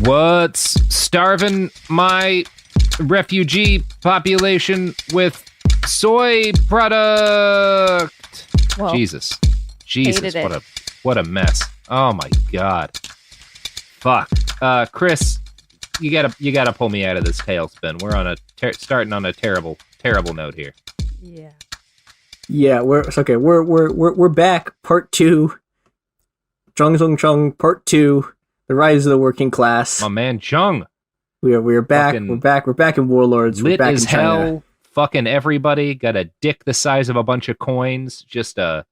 What's starving my refugee population with soy product? Well, Jesus, what a mess. Oh my God. Fuck. Chris, you gotta pull me out of this tailspin. We're on starting on a terrible note here. Yeah. Yeah, we're back. Part 2. Zhang Zongchang, Part 2. The Rise of the Working Class. My man Zhang. We're back. We're back in Warlords. Lit we're back as in China. hell. Fucking everybody. Got a dick the size of a bunch of coins. Just a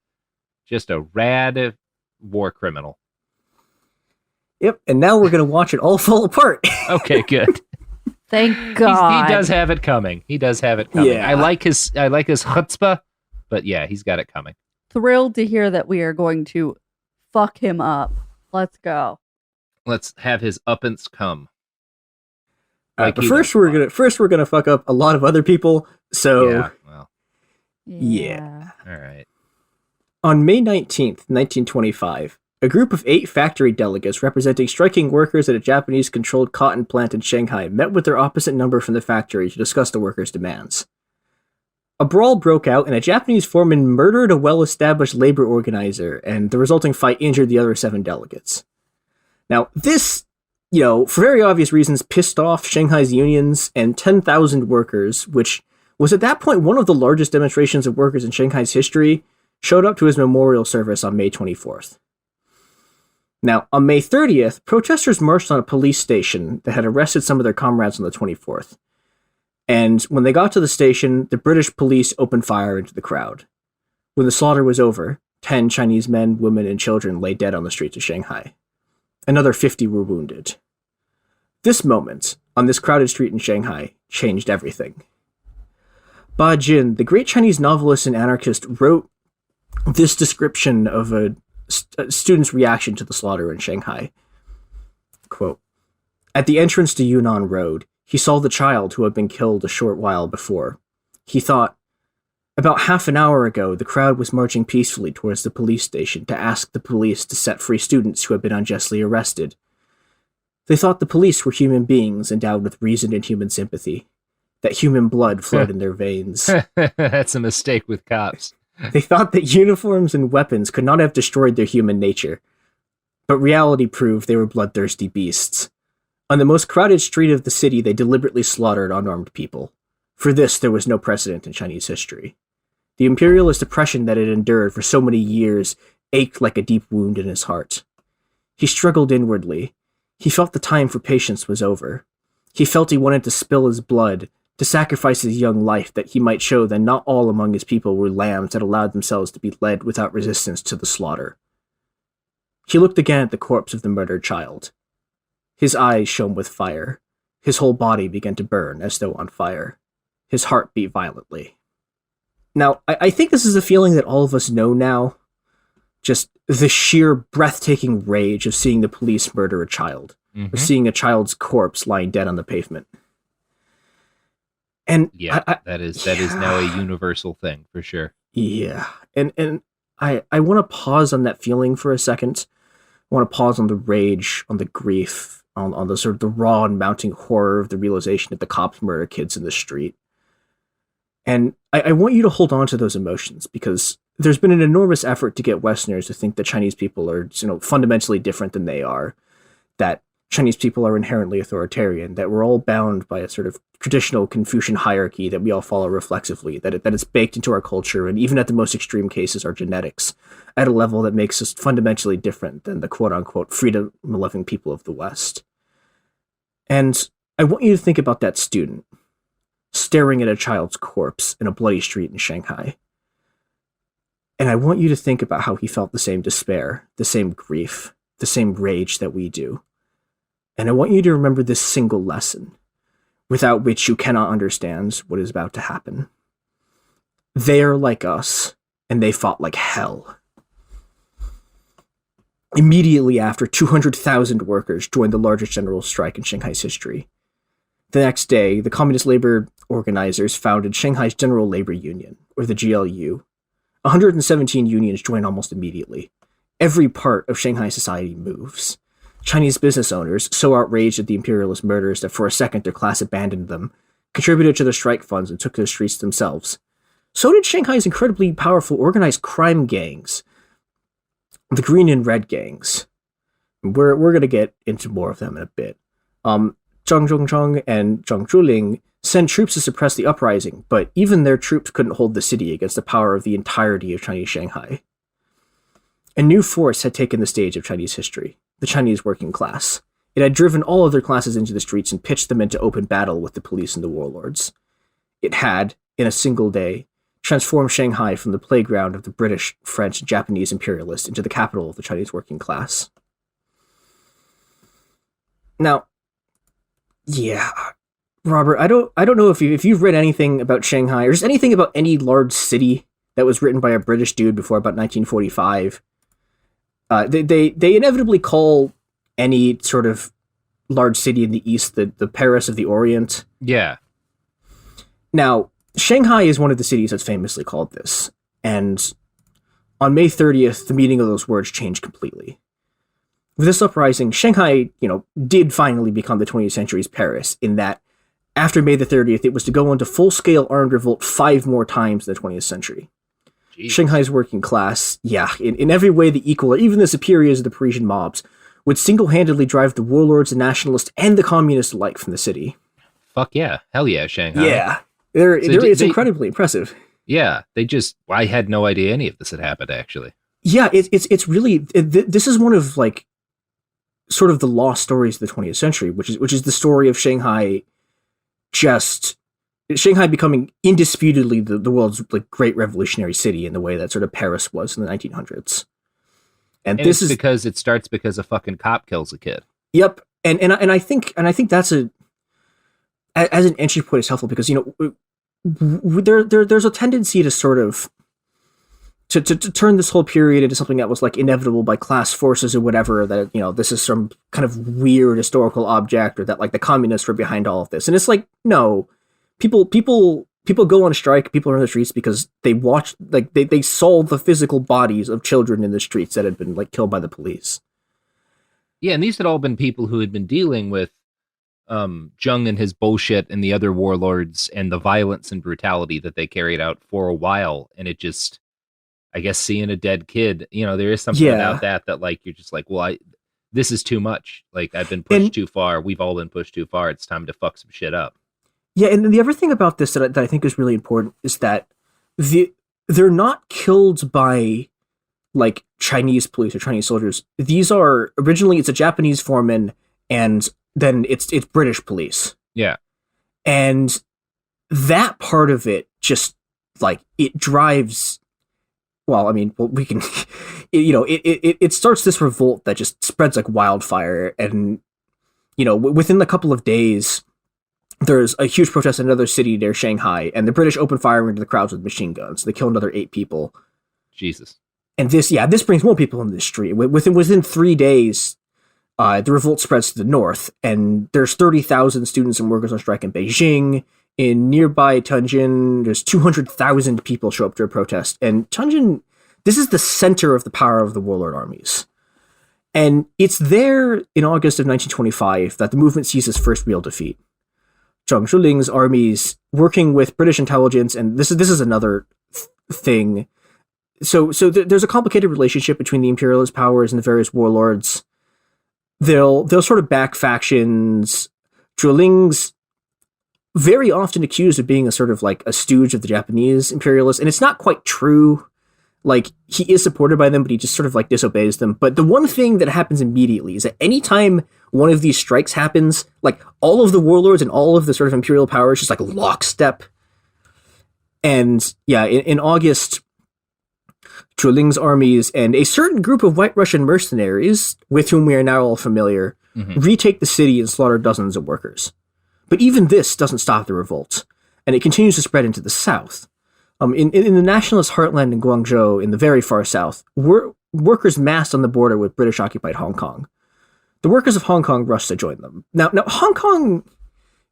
rad war criminal. Yep. And now we're gonna watch it all fall apart. Okay, good. Thank God. He does have it coming. Yeah. I like his chutzpah, but yeah, he's got it coming. Thrilled to hear that we are going to fuck him up. Let's go. Let's have his uppance come. But first we're gonna fuck up a lot of other people. So yeah, well, yeah. All right. On May 19th, 1925, a group of 8 factory delegates representing striking workers at a Japanese-controlled cotton plant in Shanghai met with their opposite number from the factory to discuss the workers' demands. A brawl broke out, and a Japanese foreman murdered a well-established labor organizer, and the resulting fight injured the other 7 delegates. Now, this, for very obvious reasons, pissed off Shanghai's unions and 10,000 workers, which was at that point one of the largest demonstrations of workers in Shanghai's history, showed up to his memorial service on May 24th. Now, on May 30th, protesters marched on a police station that had arrested some of their comrades on the 24th. And when they got to the station, the British police opened fire into the crowd. When the slaughter was over, 10 Chinese men, women, and children lay dead on the streets of Shanghai. Another 50 were wounded. This moment, on this crowded street in Shanghai, changed everything. Ba Jin, the great Chinese novelist and anarchist, wrote this description of a student's reaction to the slaughter in Shanghai. Quote, "At the entrance to Yunnan Road, he saw the child who had been killed a short while before. He thought, about half an hour ago, the crowd was marching peacefully towards the police station to ask the police to set free students who had been unjustly arrested. They thought the police were human beings endowed with reason and human sympathy, that human blood flowed in their veins. That's a mistake with cops. They thought that uniforms and weapons could not have destroyed their human nature. But reality proved they were bloodthirsty beasts. On the most crowded street of the city, they deliberately slaughtered unarmed people. For this, there was no precedent in Chinese history. The imperialist oppression that it endured for so many years ached like a deep wound in his heart. He struggled inwardly. He felt the time for patience was over. He felt he wanted to spill his blood, to sacrifice his young life that he might show that not all among his people were lambs that allowed themselves to be led without resistance to the slaughter. He looked again at the corpse of the murdered child. His eyes shone with fire. His whole body began to burn as though on fire. His heart beat violently." Now, I think this is a feeling that all of us know now. Just the sheer breathtaking rage of seeing the police murder a child, or seeing a child's corpse lying dead on the pavement. And yeah, that is now a universal thing for sure. Yeah, and I want to pause on that feeling for a second. I want to pause on the rage, on the grief, on the sort of the raw and mounting horror of the realization that the cops murder kids in the street. And I want you to hold on to those emotions, because there's been an enormous effort to get Westerners to think that Chinese people are, fundamentally different than they are, that Chinese people are inherently authoritarian, that we're all bound by a sort of traditional Confucian hierarchy that we all follow reflexively, that it's baked into our culture, and even at the most extreme cases, our genetics, at a level that makes us fundamentally different than the quote-unquote freedom-loving people of the West. And I want you to think about that student, staring at a child's corpse in a bloody street in Shanghai. And I want you to think about how he felt the same despair, the same grief, the same rage that we do. And I want you to remember this single lesson, without which you cannot understand what is about to happen. They are like us, and they fought like hell. Immediately after, 200,000 workers joined the largest general strike in Shanghai's history. The next day, the Communist labor organizers founded Shanghai's General Labor Union, or the GLU. 117 unions joined almost immediately. Every part of Shanghai society moves. Chinese business owners, so outraged at the imperialist murders that for a second their class abandoned them, contributed to their strike funds and took to the streets themselves. So did Shanghai's incredibly powerful organized crime gangs, the Green and Red gangs. We're going to get into more of them in a bit. Zhang Zongchang and Zhang Zhuling sent troops to suppress the uprising, but even their troops couldn't hold the city against the power of the entirety of Chinese Shanghai. A new force had taken the stage of Chinese history, the Chinese working class. It had driven all other classes into the streets and pitched them into open battle with the police and the warlords. It had, in a single day, transformed Shanghai from the playground of the British, French, and Japanese imperialists into the capital of the Chinese working class. Now, yeah, Robert, I don't know if you've read anything about Shanghai or just anything about any large city that was written by a British dude before about 1945. They inevitably call any sort of large city in the East the Paris of the Orient. Yeah. Now, Shanghai is one of the cities that's famously called this, and on May 30th, the meaning of those words changed completely. With this uprising, Shanghai, did finally become the 20th century's Paris, in that after May the 30th, it was to go into full-scale armed revolt 5 more times in the 20th century. Jeez. Shanghai's working class, in every way the equal or even the superiors of the Parisian mobs, would single-handedly drive the warlords, the nationalists, and the communists alike from the city. Fuck yeah. Hell yeah, Shanghai. Yeah. It's incredibly impressive. Yeah, I had no idea any of this had happened, actually. Yeah, it's really, this is one of, sort of the lost stories of the 20th century, which is the story of Shanghai becoming indisputably the world's great revolutionary city in the way that sort of Paris was in the 1900s. And this is because it starts because a fucking cop kills a kid. Yep. And I think that's as an entry point is helpful because, there's a tendency to sort of to turn this whole period into something that was inevitable by class forces or whatever, that, this is some kind of weird historical object, or that the communists were behind all of this. And it's no, people go on strike, people are in the streets because they watched, they saw the physical bodies of children in the streets that had been killed by the police. Yeah. And these had all been people who had been dealing with Zhang and his bullshit and the other warlords and the violence and brutality that they carried out for a while. And it just, I guess, seeing a dead kid, there is something about that you're just well, this is too much. I've been pushed too far. We've all been pushed too far. It's time to fuck some shit up. Yeah. And the other thing about this that I think is really important is that they're not killed by Chinese police or Chinese soldiers. These are originally, it's a Japanese foreman, and then it's British police. Yeah. And that part of it just it drives, we can, it starts this revolt that just spreads like wildfire. And, within a couple of days, there's a huge protest in another city near Shanghai, and the British open fire into the crowds with machine guns. They kill another 8 people. Jesus. And this brings more people into the street. Within 3 days, the revolt spreads to the north, and there's 30,000 students and workers on strike in Beijing. In nearby Tianjin, there's 200,000 people show up to a protest. And Tianjin, this is the center of the power of the warlord armies. And it's there in August of 1925 that the movement sees its first real defeat. Zhang Zhuling's armies, working with British intelligence, and this is another thing. So there's a complicated relationship between the imperialist powers and the various warlords. They'll sort of back factions. Zhuling's very often accused of being a sort of a stooge of the Japanese imperialists, and it's not quite true. He is supported by them, but he just sort of disobeys them. But the one thing that happens immediately is that anytime one of these strikes happens, all of the warlords and all of the sort of imperial powers just lockstep. And yeah, in August, Zhuling's armies and a certain group of White Russian mercenaries, with whom we are now all familiar, retake the city and slaughter dozens of workers. But even this doesn't stop the revolt, and it continues to spread into the south. In the nationalist heartland in Guangzhou, in the very far south, workers massed on the border with British-occupied Hong Kong. The workers of Hong Kong rushed to join them. Now Hong Kong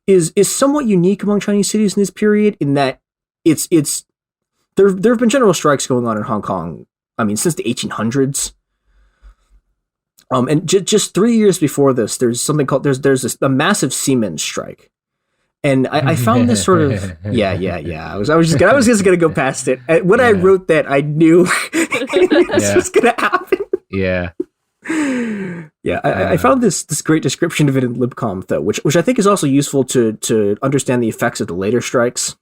is somewhat unique among Chinese cities in this period, in that there have been general strikes going on in Hong Kong, since the 1800s. And just 3 years before this, there's something called a massive seamen's strike, and I found this sort of yeah. I was just gonna go past it. When I wrote that, I knew this was gonna happen. Yeah. Yeah, I found this great description of it in LibCom though, which I think is also useful to understand the effects of the later strikes.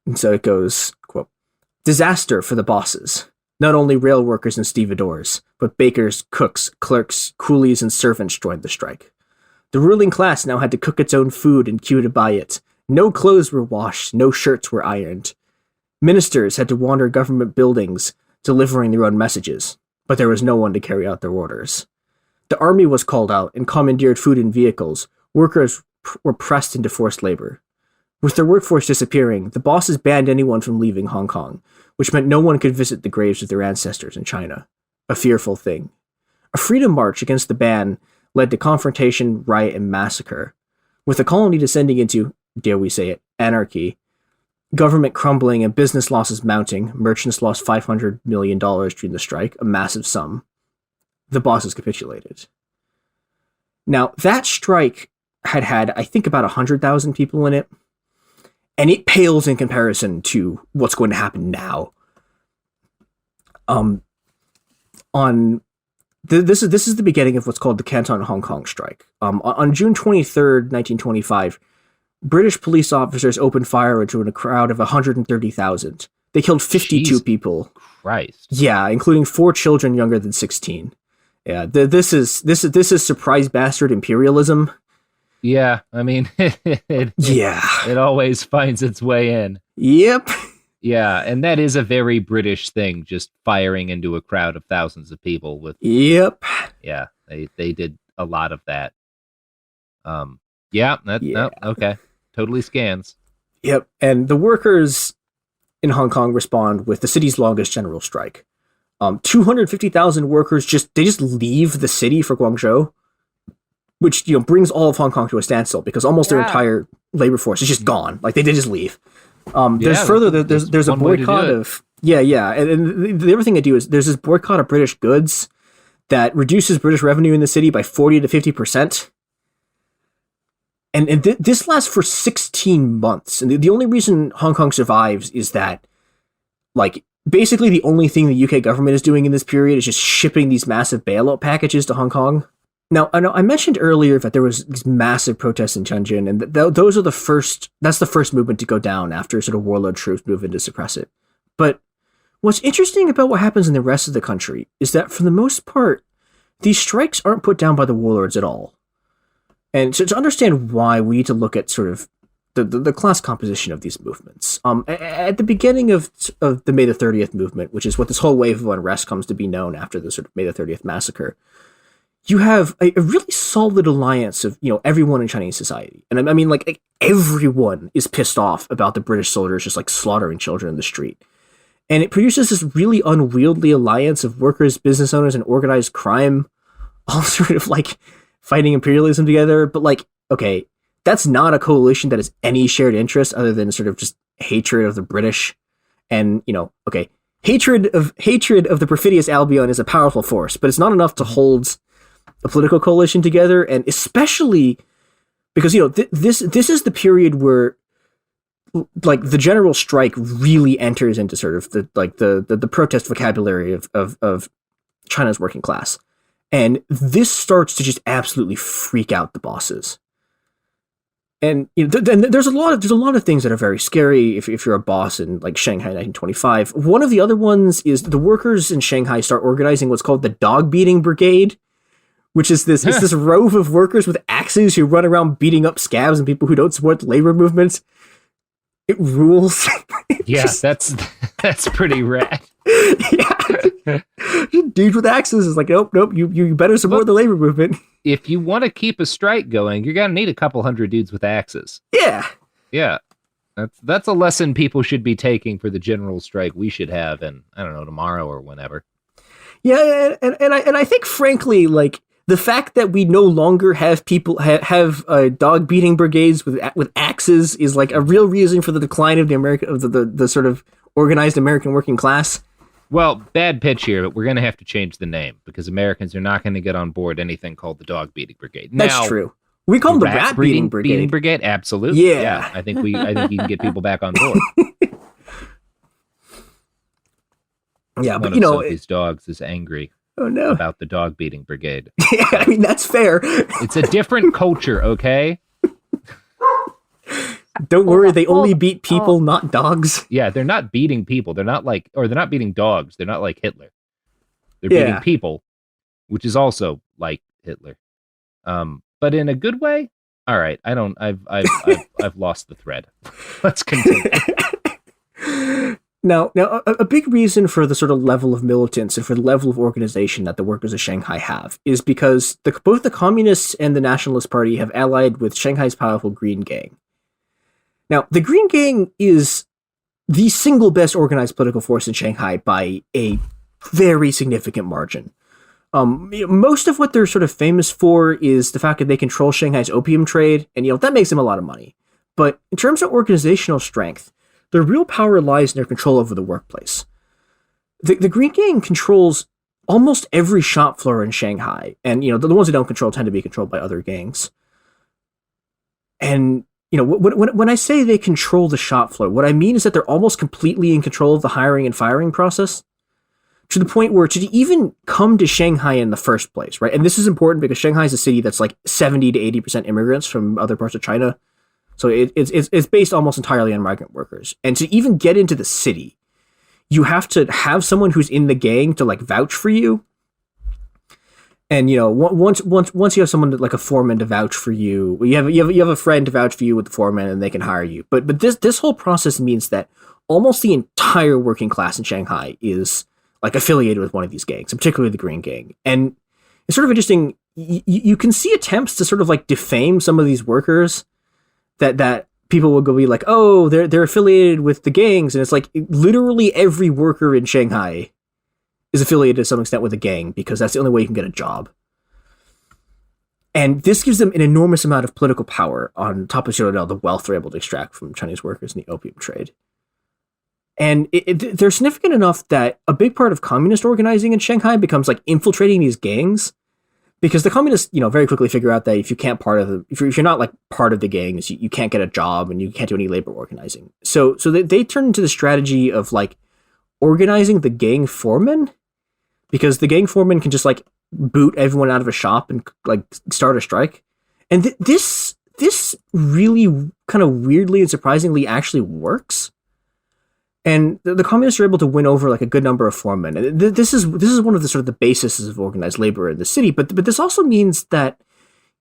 And so it goes, quote, "Disaster for the bosses. Not only rail workers and stevedores, but bakers, cooks, clerks, coolies, and servants joined the strike. The ruling class now had to cook its own food and queue to buy it. No clothes were washed, no shirts were ironed. Ministers had to wander government buildings, delivering their own messages, but there was no one to carry out their orders. The army was called out and commandeered food in vehicles. Workers were pressed into forced labor. With their workforce disappearing, the bosses banned anyone from leaving Hong Kong, which meant no one could visit the graves of their ancestors in China. A fearful thing. A freedom march against the ban led to confrontation, riot, and massacre. With the colony descending into, dare we say it, anarchy, government crumbling and business losses mounting, merchants lost $500 million during the strike, a massive sum. The bosses capitulated." Now, that strike had I think, about 100,000 people in it, and it pales in comparison to what's going to happen now. This is the beginning of what's called the Canton Hong Kong strike. On June 23rd, 1925, British police officers opened fire into a crowd of 130,000. They killed 52 people. Christ. Yeah, including 4 children younger than 16. Yeah, this is surprise bastard imperialism. Yeah, I mean, it always finds its way in. Yep. Yeah, and that is a very British thing, just firing into a crowd of thousands of people with. Yep. Yeah, they did a lot of that. Okay, totally scans. Yep, and the workers in Hong Kong respond with the city's longest general strike. 250,000 workers just leave the city for Guangzhou, which brings all of Hong Kong to a standstill because almost their entire labor force is just gone. Like they just leave. There's a boycott of and the other thing they do is there's this boycott of British goods that reduces British revenue in the city by 40 to 50%. And this lasts for 16 months. And the only reason Hong Kong survives is that, like, basically the only thing the UK government is doing in this period is just shipping these massive bailout packages to Hong Kong. Now, I know I mentioned earlier that there was these massive protests in Tianjin, and those are that's the first movement to go down after sort of warlord troops move in to suppress it. But what's interesting about what happens in the rest of the country is that, for the most part, these strikes aren't put down by the warlords at all. And so to understand why, we need to look at sort of the class composition of these movements. At the beginning of the May the 30th movement, which is what this whole wave of unrest comes to be known after the sort of May the 30th massacre, you have a really solid alliance of, everyone in Chinese society. And I mean, like everyone is pissed off about the British soldiers just like slaughtering children in the street. And it produces this really unwieldy alliance of workers, business owners, and organized crime, all sort of like fighting imperialism together. But like, okay, that's not a coalition that has any shared interest other than sort of just hatred of the British. And, okay, hatred of the perfidious Albion is a powerful force, but it's not enough to hold a political coalition together. And especially because, this is the period where, like, the general strike really enters into sort of the protest vocabulary of China's working class. And this starts to just absolutely freak out the bosses. And there's a lot of things that are very scary if you're a boss in like Shanghai 1925. One of the other ones is the workers in Shanghai start organizing what's called the dog beating brigade, which is this rove of workers with axes who run around beating up scabs and people who don't support the labor movement. It rules. Yeah, that's pretty rad. Yeah. Dudes with axes is like, nope, you better support the labor movement. If you want to keep a strike going, you're going to need a couple hundred dudes with axes. Yeah. Yeah. That's a lesson people should be taking for the general strike we should have in, I don't know, tomorrow or whenever. Yeah, and I think, frankly, like, the fact that we no longer have people have dog beating brigades with axes is like a real reason for the decline of the sort of organized American working class. Well, bad pitch here, but we're going to have to change the name because Americans are not going to get on board anything called the Dog Beating Brigade. That's true. We call them the Rat Beating Brigade. Absolutely. Yeah. I think you can get people back on board. Yeah, but Sophie's dogs is angry. Oh no! About the Dog Beating Brigade. Yeah, I mean that's fair. It's a different culture, okay? Don't worry, they only beat people, not dogs. Yeah, they're not beating people. They're not beating dogs. They're not like Hitler. They're beating people, which is also like Hitler. But in a good way. All right, I've lost the thread. Let's continue. Now, a big reason for the sort of level of militance and for the level of organization that the workers of Shanghai have is because both the Communists and the Nationalist Party have allied with Shanghai's powerful Green Gang. Now, the Green Gang is the single best organized political force in Shanghai by a very significant margin. Most of what they're sort of famous for is the fact that they control Shanghai's opium trade, and that makes them a lot of money. But in terms of organizational strength, their real power lies in their control over the workplace. The Green Gang controls almost every shop floor in Shanghai, and the ones they don't control tend to be controlled by other gangs. And when I say they control the shop floor, what I mean is that they're almost completely in control of the hiring and firing process, to the point where to even come to Shanghai in the first place, right? And this is important because Shanghai is a city that's like 70 to 80% immigrants from other parts of China. So it's based almost entirely on migrant workers. And to even get into the city, you have to have someone who's in the gang to like vouch for you. And once you have someone like a foreman to vouch for you, you have a friend to vouch for you with the foreman, and they can hire you. But this whole process means that almost the entire working class in Shanghai is like affiliated with one of these gangs, particularly the Green Gang. And it's sort of interesting. You can see attempts to sort of like defame some of these workers. That people will go be like, oh, they're affiliated with the gangs, and it's like literally every worker in Shanghai is affiliated to some extent with a gang because that's the only way you can get a job. And this gives them an enormous amount of political power on top of the wealth they're able to extract from Chinese workers in the opium trade. And they're significant enough that a big part of communist organizing in Shanghai becomes like infiltrating these gangs. Because the communists, very quickly figure out that if you're not like part of the gangs, you can't get a job and you can't do any labor organizing. So they turn into the strategy of like organizing the gang foreman, because the gang foreman can just like boot everyone out of a shop and like start a strike. And this really kind of weirdly and surprisingly actually works. And the communists are able to win over like a good number of foremen. And this is one of the sort of the bases of organized labor in the city. But this also means that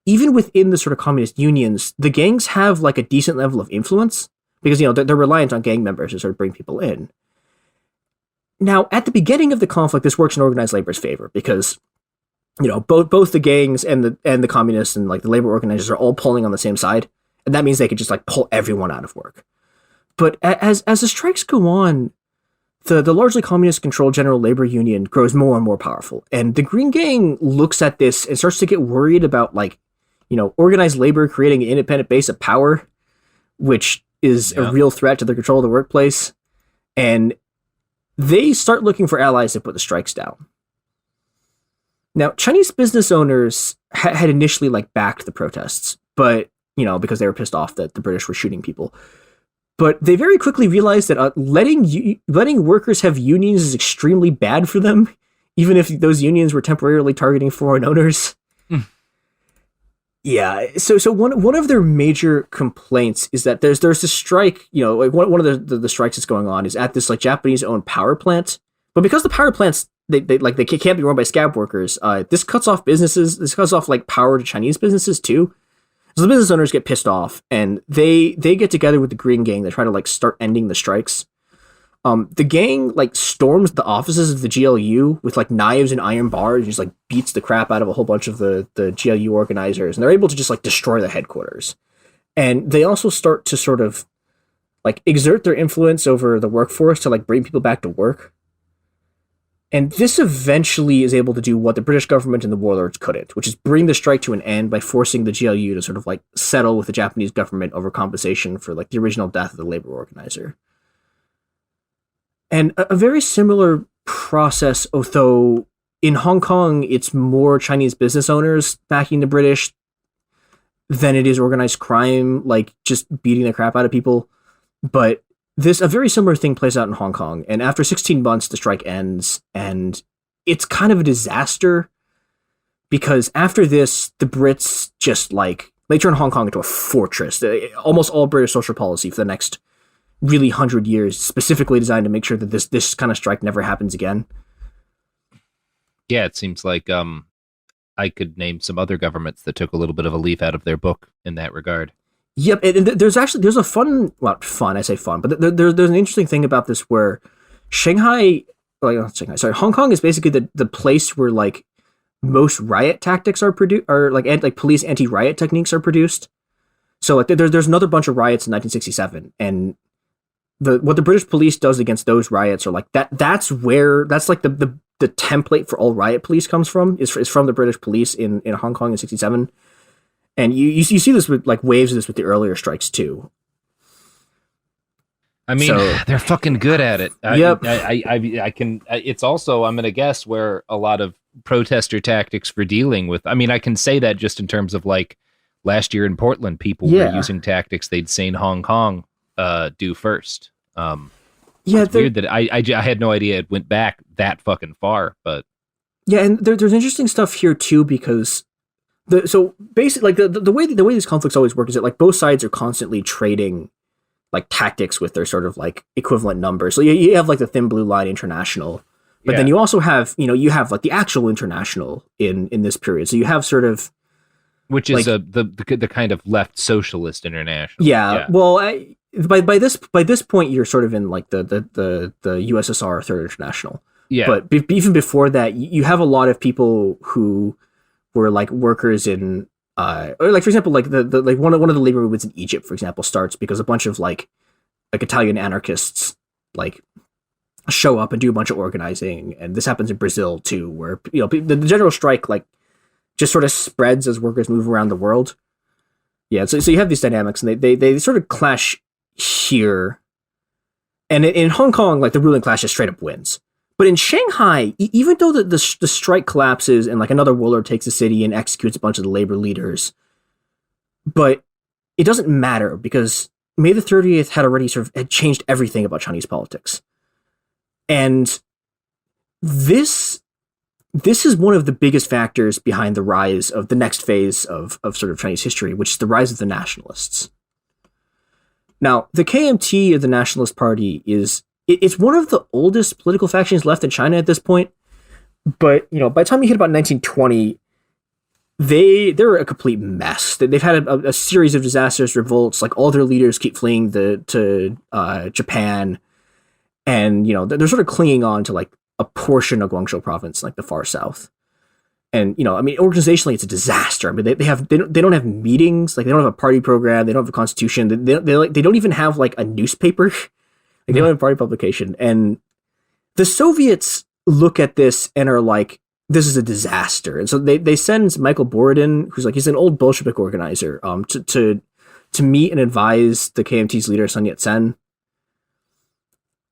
even within the sort of communist unions, the gangs have like a decent level of influence because they're reliant on gang members to sort of bring people in. Now, at the beginning of the conflict, this works in organized labor's favor because both the gangs and the communists and like the labor organizers are all pulling on the same side, and that means they could just like pull everyone out of work. But as the strikes go on, the largely communist-controlled General Labor Union grows more and more powerful. And the Green Gang looks at this and starts to get worried about, like, organized labor creating an independent base of power, which is a real threat to the control of the workplace. And they start looking for allies to put the strikes down. Now, Chinese business owners had initially, like, backed the protests, but, because they were pissed off that the British were shooting people. But they very quickly realized that letting workers have unions is extremely bad for them, even if those unions were temporarily targeting foreign owners. Yeah, so one of their major complaints is that there's this strike. Like one of the strikes that's going on is at this like Japanese-owned power plant. But because the power plants they can't be run by scab workers, this cuts off businesses. This cuts off like power to Chinese businesses too. So the business owners get pissed off, and they get together with the Green Gang to try to like start ending the strikes. The gang like storms the offices of the GLU with like knives and iron bars, and just like beats the crap out of a whole bunch of the GLU organizers, and they're able to just like destroy the headquarters. And they also start to sort of like exert their influence over the workforce to like bring people back to work. And this eventually is able to do what the British government and the warlords couldn't, which is bring the strike to an end by forcing the GLU to sort of like settle with the Japanese government over compensation for like the original death of the labor organizer. And a very similar process, although in Hong Kong, it's more Chinese business owners backing the British than it is organized crime, like just beating the crap out of people. But a very similar thing plays out in Hong Kong. And after 16 months, the strike ends, and it's kind of a disaster because after this, the Brits just they turn Hong Kong into a fortress. Almost all British social policy for the next really 100 years, specifically designed to make sure that this kind of strike never happens again. Yeah, it seems like I could name some other governments that took a little bit of a leaf out of their book in that regard. Yep, and there's a fun, I say fun, but there's an interesting thing about this where Hong Kong is basically the place where like most riot tactics are produced, or like police anti-riot techniques are produced. So like there's another bunch of riots in 1967, and what the British police does against those riots are like that's like the template for all riot police comes from is from the British police in Hong Kong in 67. And you see this with like waves of this with the earlier strikes too. I mean, they're fucking good at it. Yep. I can. It's also, I'm gonna guess, where a lot of protester tactics for dealing with. I mean, I can say that just in terms of like last year in Portland, people were using tactics they'd seen Hong Kong do first. It's weird that I had no idea it went back that fucking far, but yeah, and there's interesting stuff here too because. So basically, like the way these conflicts always work is that like both sides are constantly trading like tactics with their sort of like equivalent numbers. So you have like the thin blue line international, but then you also have like the actual international in this period. So you have sort of which is like, the kind of left socialist international. Yeah. Well, by this point you're sort of in like the USSR Third International. Yeah. But even before that, you have a lot of people who were like workers in, or like for example, like the like one of the labor movements in Egypt, for example, starts because a bunch of like Italian anarchists like show up and do a bunch of organizing, and this happens in Brazil too, where the general strike like just sort of spreads as workers move around the world. Yeah, so you have these dynamics, and they sort of clash here, and in Hong Kong, like the ruling class just straight up wins. But in Shanghai, even though the strike collapses and like another warlord takes the city and executes a bunch of the labor leaders, but it doesn't matter because May the 30th had already had changed everything about Chinese politics. And this is one of the biggest factors behind the rise of the next phase of sort of Chinese history, which is the rise of the Nationalists. Now, the KMT of the Nationalist Party it's one of the oldest political factions left in China at this point, but by the time you hit about 1920, they're a complete mess. They've had a series of disastrous revolts. Like all their leaders keep fleeing to Japan, and they're sort of clinging on to like a portion of Guangzhou province, like the far south. And I mean, organizationally, it's a disaster. I mean, they don't have meetings. Like they don't have a party program. They don't have a constitution. They don't even have like a newspaper. Like they don't have a party publication. And the Soviets look at this and are like, this is a disaster. And so they send Michael Borodin, he's an old Bolshevik organizer, to meet and advise the KMT's leader, Sun Yat-sen.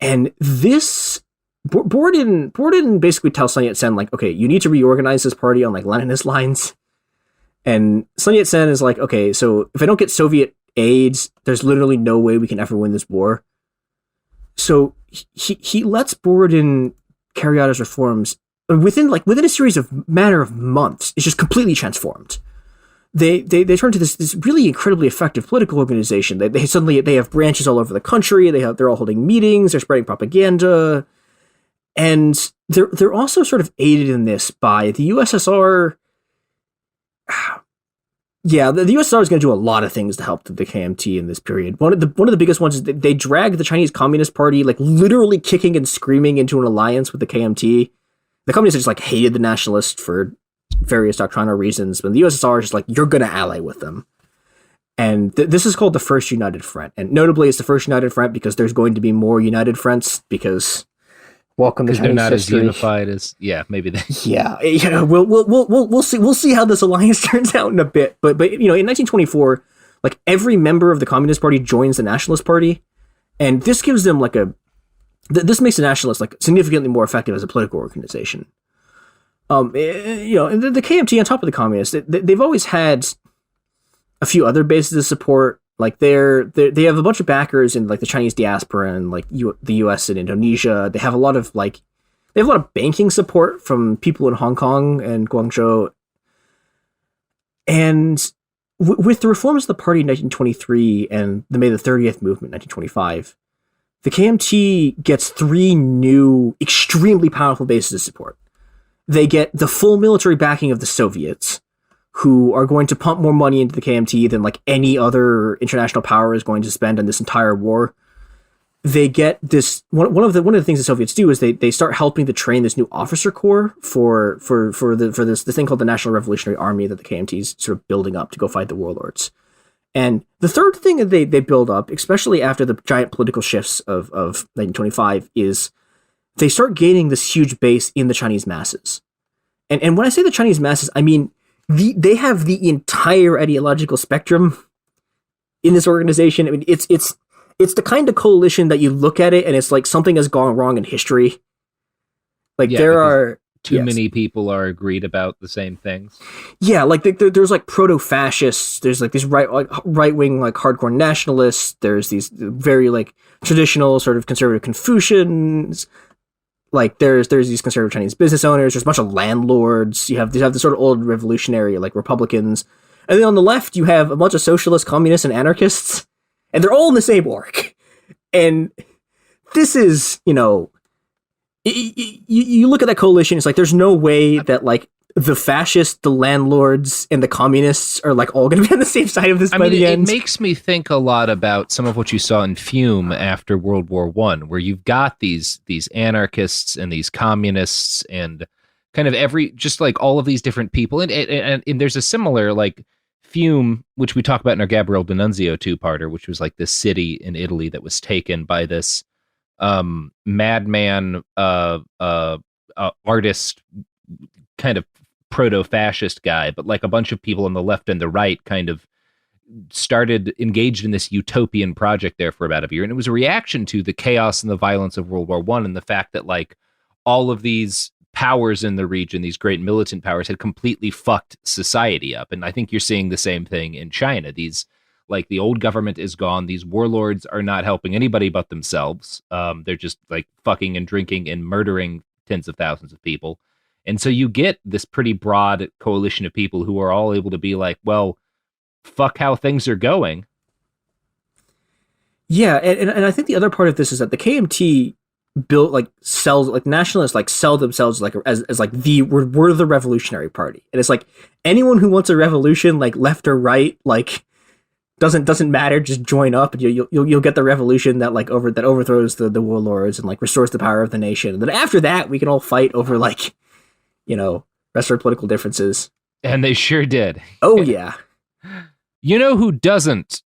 And this Borodin basically tells Sun Yat-sen, like, okay, you need to reorganize this party on like Leninist lines. And Sun Yat-sen is like, okay, so if I don't get Soviet aid, there's literally no way we can ever win this war. So he lets Borodin carry out his reforms. Within a series of matter of months, it's just completely transformed. They turn to this really incredibly effective political organization. They suddenly have branches all over the country. They're all holding meetings. They're spreading propaganda, and they're also sort of aided in this by the USSR. Yeah, the USSR is going to do a lot of things to help the KMT in this period. One of the biggest ones is that they drag the Chinese Communist Party, like literally kicking and screaming, into an alliance with the KMT. The communists just like hated the Nationalists for various doctrinal reasons, but the USSR is just like, you're going to ally with them. And this is called the First United Front. And notably, it's the First United Front because there's going to be more United Fronts because welcome to Chinese they're not history. As unified as maybe they. Yeah, we'll see how this alliance turns out in a bit. But in 1924, like every member of the Communist Party joins the Nationalist Party, and this gives them like a this makes the Nationalists like significantly more effective as a political organization. You know, and the KMT on top of the communists, they've always had a few other bases of support. Like they have a bunch of backers in like the Chinese diaspora and like the U.S. and Indonesia. They have a lot of banking support from people in Hong Kong and Guangzhou. And with the reforms of the party in 1923 and the May the 30th movement in 1925, the KMT gets 3 new, extremely powerful bases of support. They get the full military backing of the Soviets, who are going to pump more money into the KMT than like any other international power is going to spend on this entire war. They get this one of the things the Soviets do is they start helping to train this new officer corps for this thing called the National Revolutionary Army that the KMT is sort of building up to go fight the warlords. And the third thing that they build up, especially after the giant political shifts of 1925, is they start gaining this huge base in the Chinese masses. And when I say the Chinese masses, I mean they have the entire ideological spectrum in this organization. I mean, it's the kind of coalition that you look at it and it's like something has gone wrong in history. Like there are too many people are agreed about the same things. Yeah, like there's like proto-fascists. There's like these right-wing like hardcore nationalists. There's these very like traditional sort of conservative Confucians. Like there's these conservative Chinese business owners. There's a bunch of landlords. You have the sort of old revolutionary like Republicans, and then on the left you have a bunch of socialists, communists, and anarchists, and they're all in the same org. And this is, you know, you look at that coalition. It's like there's no way that like the fascists, the landlords, and the communists are like all going to be on the same side of this by the end. It makes me think a lot about some of what you saw in Fume after World War I, where you've got these anarchists and these communists and kind of just like all of these different people. And there's a similar like Fume, which we talk about in our Gabriele D'Annunzio two-parter, which was like this city in Italy that was taken by this madman artist, kind of proto-fascist guy, but like a bunch of people on the left and the right kind of started engaged in this utopian project there for about a year. And it was a reaction to the chaos and the violence of World War I and the fact that like all of these powers in the region, these great militant powers, had completely fucked society up. And I think you're seeing the same thing in China. These like the old government is gone. These warlords are not helping anybody but themselves. They're just like fucking and drinking and murdering tens of thousands of people. And so you get this pretty broad coalition of people who are all able to be like, well, fuck how things are going. Yeah, and I think the other part of this is that the KMT sells nationalists like sell themselves like as like we're the revolutionary party. And it's like anyone who wants a revolution, like left or right, like doesn't matter, just join up and you'll get the revolution that like overthrows the warlords and like restores the power of the nation. And then after that we can all fight over like, you know, rest of our political differences. And they sure did. Oh, yeah. You know who doesn't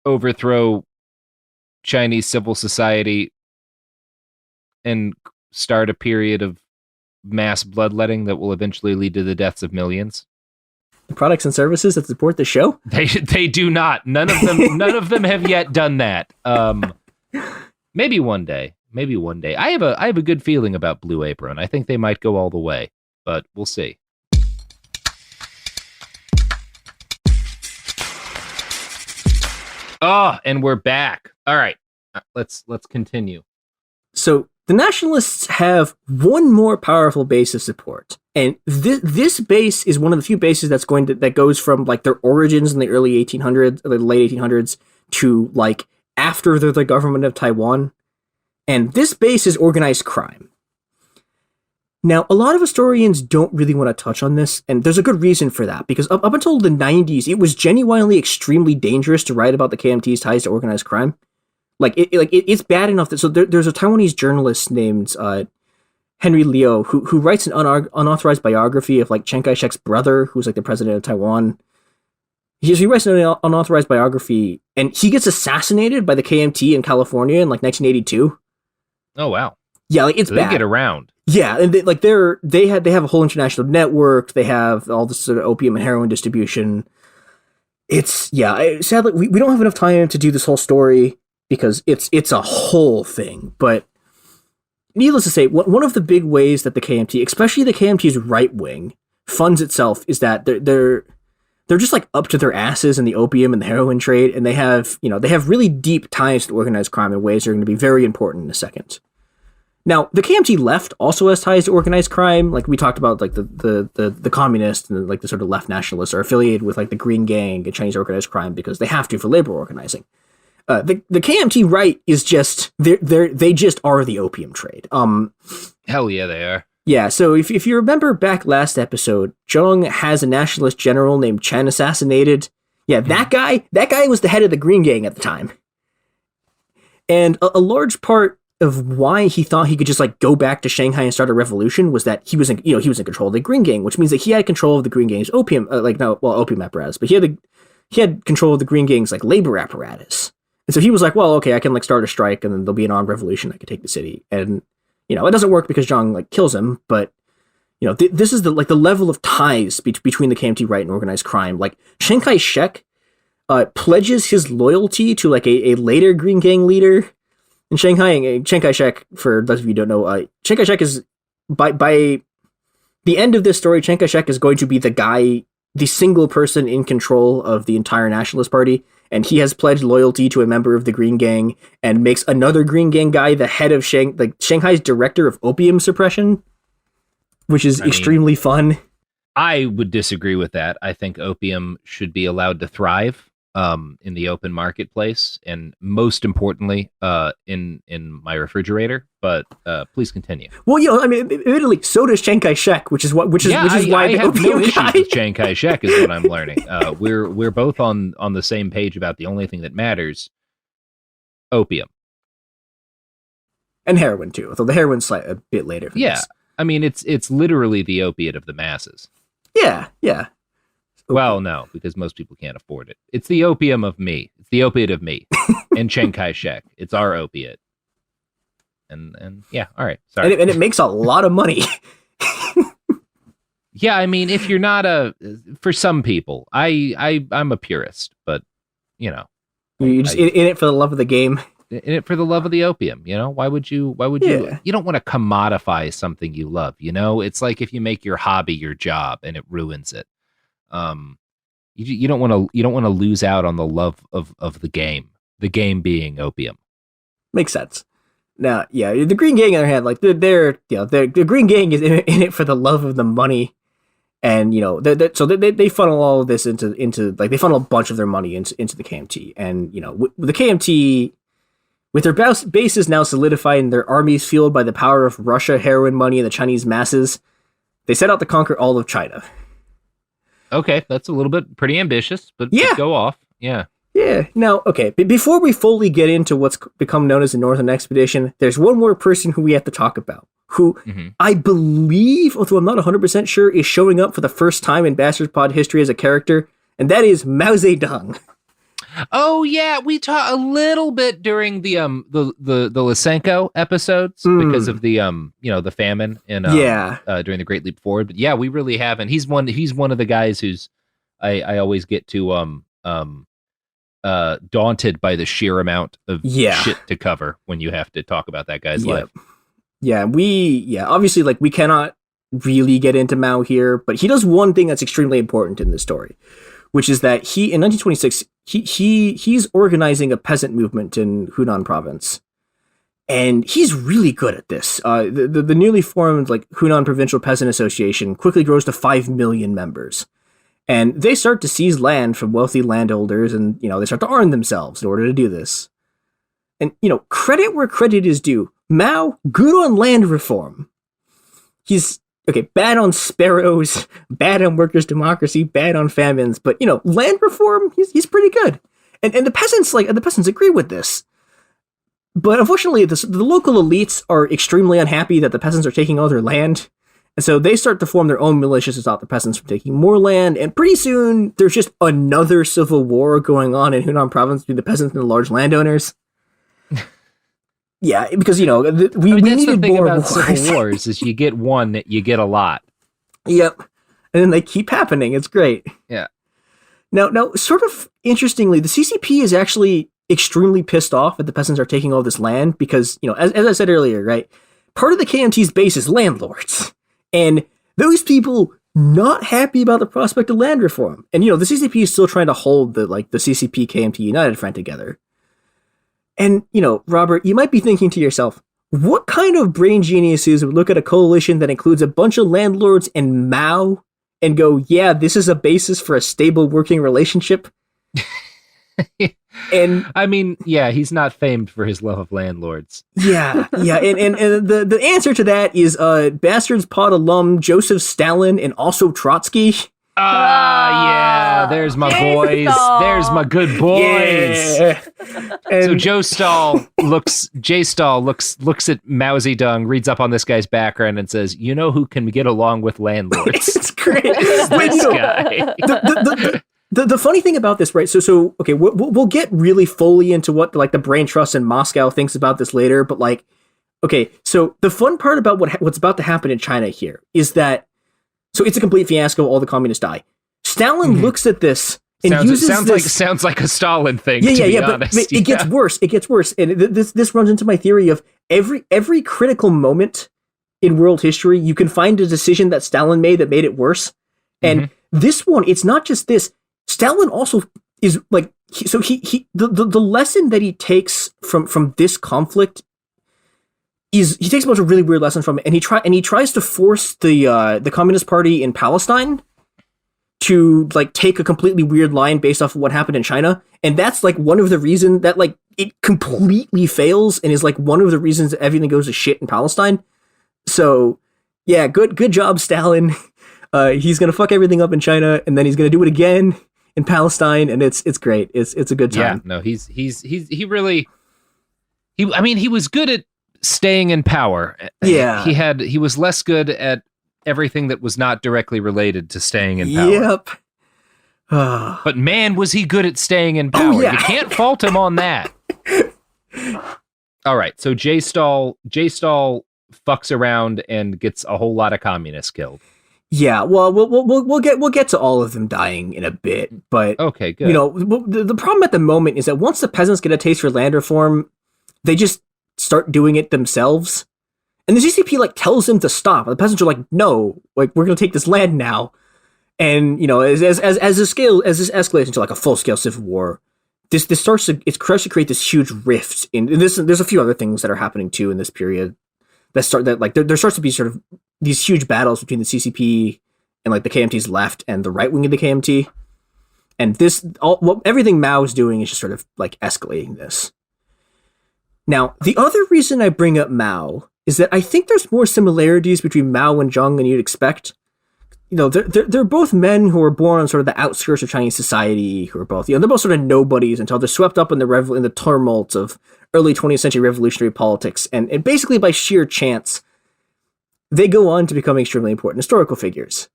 overthrow Chinese civil society and start a period of mass bloodletting that will eventually lead to the deaths of millions? The products and services that support the show? They do not. None of them have yet done that. Maybe one day. I have a good feeling about Blue Apron. I think they might go all the way, but we'll see. Oh, and we're back. All right, let's continue. So the Nationalists have one more powerful base of support, and this base is one of the few bases that goes from like their origins in the early 1800s, or the late 1800s, to like after they're the government of Taiwan. And this base is organized crime. Now, a lot of historians don't really want to touch on this, and there's a good reason for that, because up until the 90s, it was genuinely extremely dangerous to write about the KMT's ties to organized crime. It's bad enough that there's a Taiwanese journalist named Henry Liu who writes an unauthorized biography of like Chiang Kai-shek's brother, who's like the president of Taiwan. He writes an unauthorized biography, and he gets assassinated by the KMT in California in like 1982. Oh wow! Yeah, like it's so bad. They get around. Yeah, and they have a whole international network. They have all this sort of opium and heroin distribution. Sadly we don't have enough time to do this whole story. because it's a whole thing. But needless to say, one of the big ways that the KMT, especially the KMT's right wing, funds itself is that they're just like up to their asses in the opium and the heroin trade, and they have really deep ties to organized crime in ways that are going to be very important in a second. Now, the KMT left also has ties to organized crime. Like we talked about, like the communists and like the sort of left nationalists are affiliated with like the Green Gang and Chinese organized crime because they have to for labor organizing. The KMT right is just they just are the opium trade. Hell yeah, they are. Yeah, so if you remember back last episode, Zhang has a nationalist general named Chen assassinated. Yeah, that guy was the head of the Green Gang at the time. And a large part of why he thought he could just like go back to Shanghai and start a revolution was that he was in control of the Green Gang, which means that he had control of the Green Gang's opium apparatus, but he had control of the Green Gang's like labor apparatus. And so he was like, well, okay, I can like start a strike and then there'll be an armed revolution. I could take the city. And it doesn't work because Zhang like kills him, but this is the level of ties between the KMT right and organized crime. Like Chiang Kai-shek pledges his loyalty to like a later Green Gang leader in Shanghai. And Chiang Kai-shek, for those of you who don't know, Chiang Kai-shek is by the end of this story, Chiang Kai-shek is going to be the single person in control of the entire Nationalist Party, and he has pledged loyalty to a member of the Green Gang and makes another Green Gang guy the head of Shanghai's director of opium suppression, which is extremely fun. I would disagree with that. I think opium should be allowed to thrive in the open marketplace, and most importantly, in my refrigerator. But please continue. Well, admittedly, so does Chiang Kai-shek, which is why I the have opium no issues guy. with Chiang Kai-shek is what I'm learning. We're both on the same page about the only thing that matters: opium and heroin too. Although the heroin's a bit later. Yeah, this. It's literally the opiate of the masses. Yeah. Well, no, because most people can't afford it. It's the opium of me. It's the opiate of me. And Chiang Kai-shek. It's our opiate. And yeah, all right. Sorry. And it makes a lot of money. Yeah, if you're not for some people, I'm a purist, but you're just in it for the love of the game. In it for the love of the opium, why would you you don't want to commodify something you love, It's like if you make your hobby your job and it ruins it. You don't want to lose out on the love of the game being opium. Makes sense. Now, yeah, the Green Gang on the other hand, like the Green Gang is in it for the love of the money, and so they funnel all of this into like they funnel a bunch of their money into the KMT, and the KMT, with their bases now solidified and their armies fueled by the power of Russia, heroin money, and the Chinese masses, they set out to conquer all of China. Okay, that's a little bit pretty ambitious, but go off. Yeah. Yeah. Now, okay, before we fully get into what's become known as the Northern Expedition, there's one more person who we have to talk about, who I believe, although I'm not 100% sure, is showing up for the first time in Bastards Pod history as a character, and that is Mao Zedong. Oh yeah, we talked a little bit during the Lysenko episodes because of the the famine and during the Great Leap Forward. But yeah, we really haven't. He's one of the guys who's I always get to daunted by the sheer amount of shit to cover when you have to talk about that guy's life. Yeah, obviously like we cannot really get into Mao here, but he does one thing that's extremely important in this story, which is that he in 1926 he's organizing a peasant movement in Hunan province, and he's really good at this. The newly formed like Hunan Provincial Peasant Association quickly grows to 5 million members, and they start to seize land from wealthy landholders, and they start to arm themselves in order to do this. And credit where credit is due. Mao, good on land reform. He's bad on sparrows, bad on workers' democracy, bad on famines, but land reform, he's pretty good. And the peasants agree with this. But unfortunately, the local elites are extremely unhappy that the peasants are taking all their land. And so they start to form their own militias to stop the peasants from taking more land. And pretty soon, there's just another civil war going on in Hunan province between the peasants and the large landowners. Yeah, because we that's needed the thing more about wars. civil wars is you get one, you get a lot. Yep, and then they keep happening. It's great. Yeah. Now, sort of interestingly, the CCP is actually extremely pissed off that the peasants are taking all this land because, as I said earlier, right, part of the KMT's base is landlords. And those people not happy about the prospect of land reform. And, the CCP is still trying to hold the CCP KMT United Front together. And, Robert, you might be thinking to yourself, what kind of brain geniuses would look at a coalition that includes a bunch of landlords and Mao and go, yeah, this is a basis for a stable working relationship? And I mean, yeah, he's not famed for his love of landlords. Yeah. And the answer to that is Bastards Pod alum Joseph Stalin and also Trotsky. Yeah, there's my boys. There's my good boys. Yeah. So J Stahl looks at Mao Zedong, reads up on this guy's background, and says, "You know who can get along with landlords?" It's great. This guy. The funny thing about this, right? So okay, we'll get really fully into what the brain trust in Moscow thinks about this later. But okay, so the fun part about what's about to happen in China here is that so it's a complete fiasco. All the communists die. Stalin looks at this and sounds like a Stalin thing. But it gets worse. It gets worse, and this runs into my theory of every critical moment in world history, you can find a decision that Stalin made that made it worse. And this one, it's not just this. Stalin also is the lesson that he takes from this conflict is he takes a bunch of really weird lessons from it, and he tries to force the Communist Party in Palestine to take a completely weird line based off of what happened in China, and that's one of the reasons that it completely fails, and is one of the reasons that everything goes to shit in Palestine. So yeah, good job, Stalin. He's gonna fuck everything up in China, and then he's gonna do it again in Palestine, and it's great. It's a good time. Yeah, no, he was good at staying in power. Yeah, he was less good at everything that was not directly related to staying in power. Yep. But man, was he good at staying in power. Oh, yeah. You can't fault him on that. All right, so J Stahl fucks around and gets a whole lot of communists killed. Yeah, well, we'll get to all of them dying in a bit, but okay, good. The problem at the moment is that once the peasants get a taste for land reform, they just start doing it themselves, and the CCP tells them to stop. And the peasants are like, "No, we're going to take this land now." And as this escalates into a full scale civil war, this starts to create this huge rift. There's a few other things that are happening too in this period. There starts to be sort of these huge battles between the CCP and the KMT's left and the right wing of the KMT, and everything Mao is doing is just sort of escalating this. Now, the other reason I bring up Mao is that I think there's more similarities between Mao and Zhang than you'd expect. They're both men who were born on sort of the outskirts of Chinese society, who are both they're both sort of nobodies until they're swept up in the tumult of early 20th century revolutionary politics, and basically by sheer chance, they go on to become extremely important historical figures.